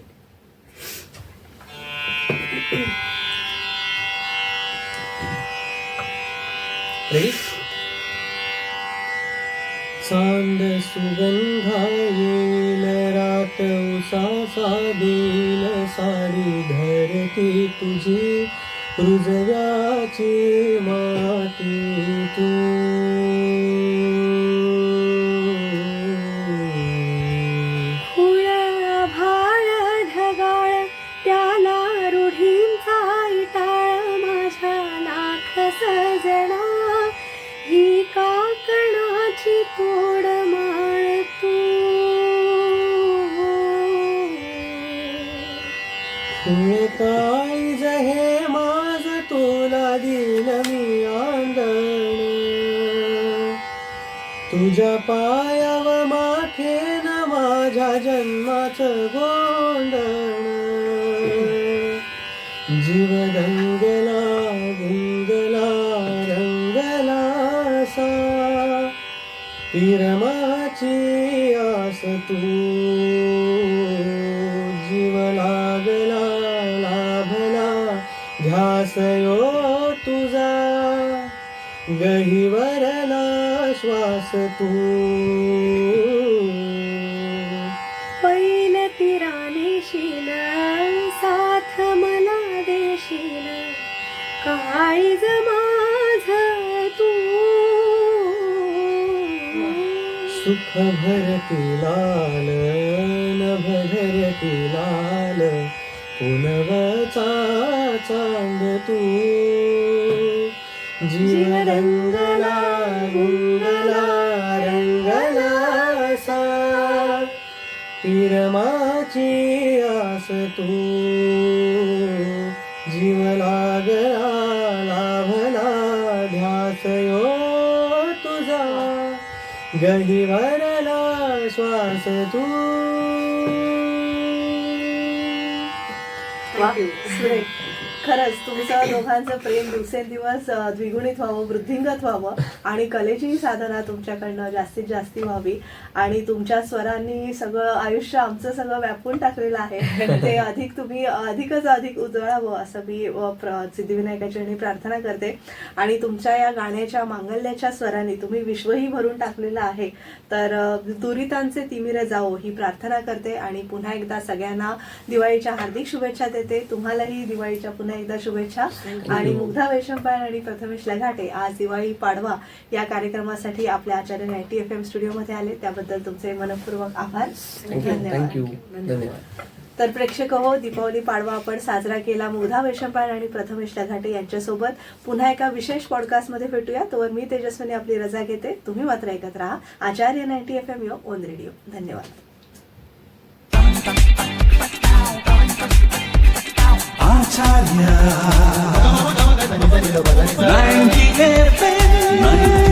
चांद सुगंधा येईल, रात उसासा देईल, सारी धरती तुझी हृदयाची माती तू. फुलं भाळ ढगाळ त्याला रूढींचा टाळ, माझ्या लाख सजना ही काकणाची तोड माळ तू. फुल काळीज हे माझ तुला दिलं मी आंदण, तुझ्या पायाव माखेन माझ्या जन्माचं गोंधण. जीव रंगला गुंगला रंगला सा, विरमाची आस तू. जीव लागला लाभला ध्यास यो तुझा, गहिवरला श्वास तू. पैल तिराने शील साथ मला देशील, काळीज माझ तू. सुख अभरती लाल नभधरती लाल पुनवचा चांद तू जीव रंगला गुंगला रंगलासा पिरमाची आस तू जीव लागला लाभला ध्यास यो तुझा गहिवरला श्वास तू. वा, सुरेख. खरंच तुमचं दोघांचं प्रेम दिवसेंदिवस द्विगुणित व्हावं, वृद्धिंगत व्हावं आणि कलेची साधना तुमच्याकडनं जास्तीत जास्त व्हावी आणि तुमच्या स्वरांनी सगळं आयुष्य आमचं सगळं व्यापून टाकलेलं आहे ते अधिक तुम्ही अधिकच अधिक उजळावं असं मी सिद्धिविनायकाच्या चरणी प्रार्थना करते. आणि तुमच्या या गाण्याच्या मांगल्याच्या स्वरांनी तुम्ही विश्वही भरून टाकलेलं आहे, तर दुरितांचे तिमिर जावो ही प्रार्थना करते आणि पुन्हा एकदा सगळ्यांना दिवाळीच्या हार्दिक शुभेच्छा देते. तुम्हालाही दिवाळीच्या पुन्हा एकदा शुभेच्छा. आणि मुग्धा वैशंपायन आणि प्रथमेश लघाटे आज दिवाळी पाडवा या कार्यक्रमासाठी आपल्या आचार्य 90 FM स्टुडिओमध्ये आले, त्याबद्दल तुमचे मनपूर्वक आभार. थँक्यू. धन्यवाद. तर प्रेक्षक हो, दीपावली पाडवा आपण साजरा केला मुग्धा वैशंपायन आणि प्रथमेश लघाटे यांच्यासोबत. पुन्हा एका विशेष पॉडकास्टमध्ये भेटूया. तोवर मी तेजस्विनी आपली रजा घेते. तुम्ही मात्र ऐकत राहा आचार्य 90 FM यो ओन रेडिओ. धन्यवाद. Acharya 90 FM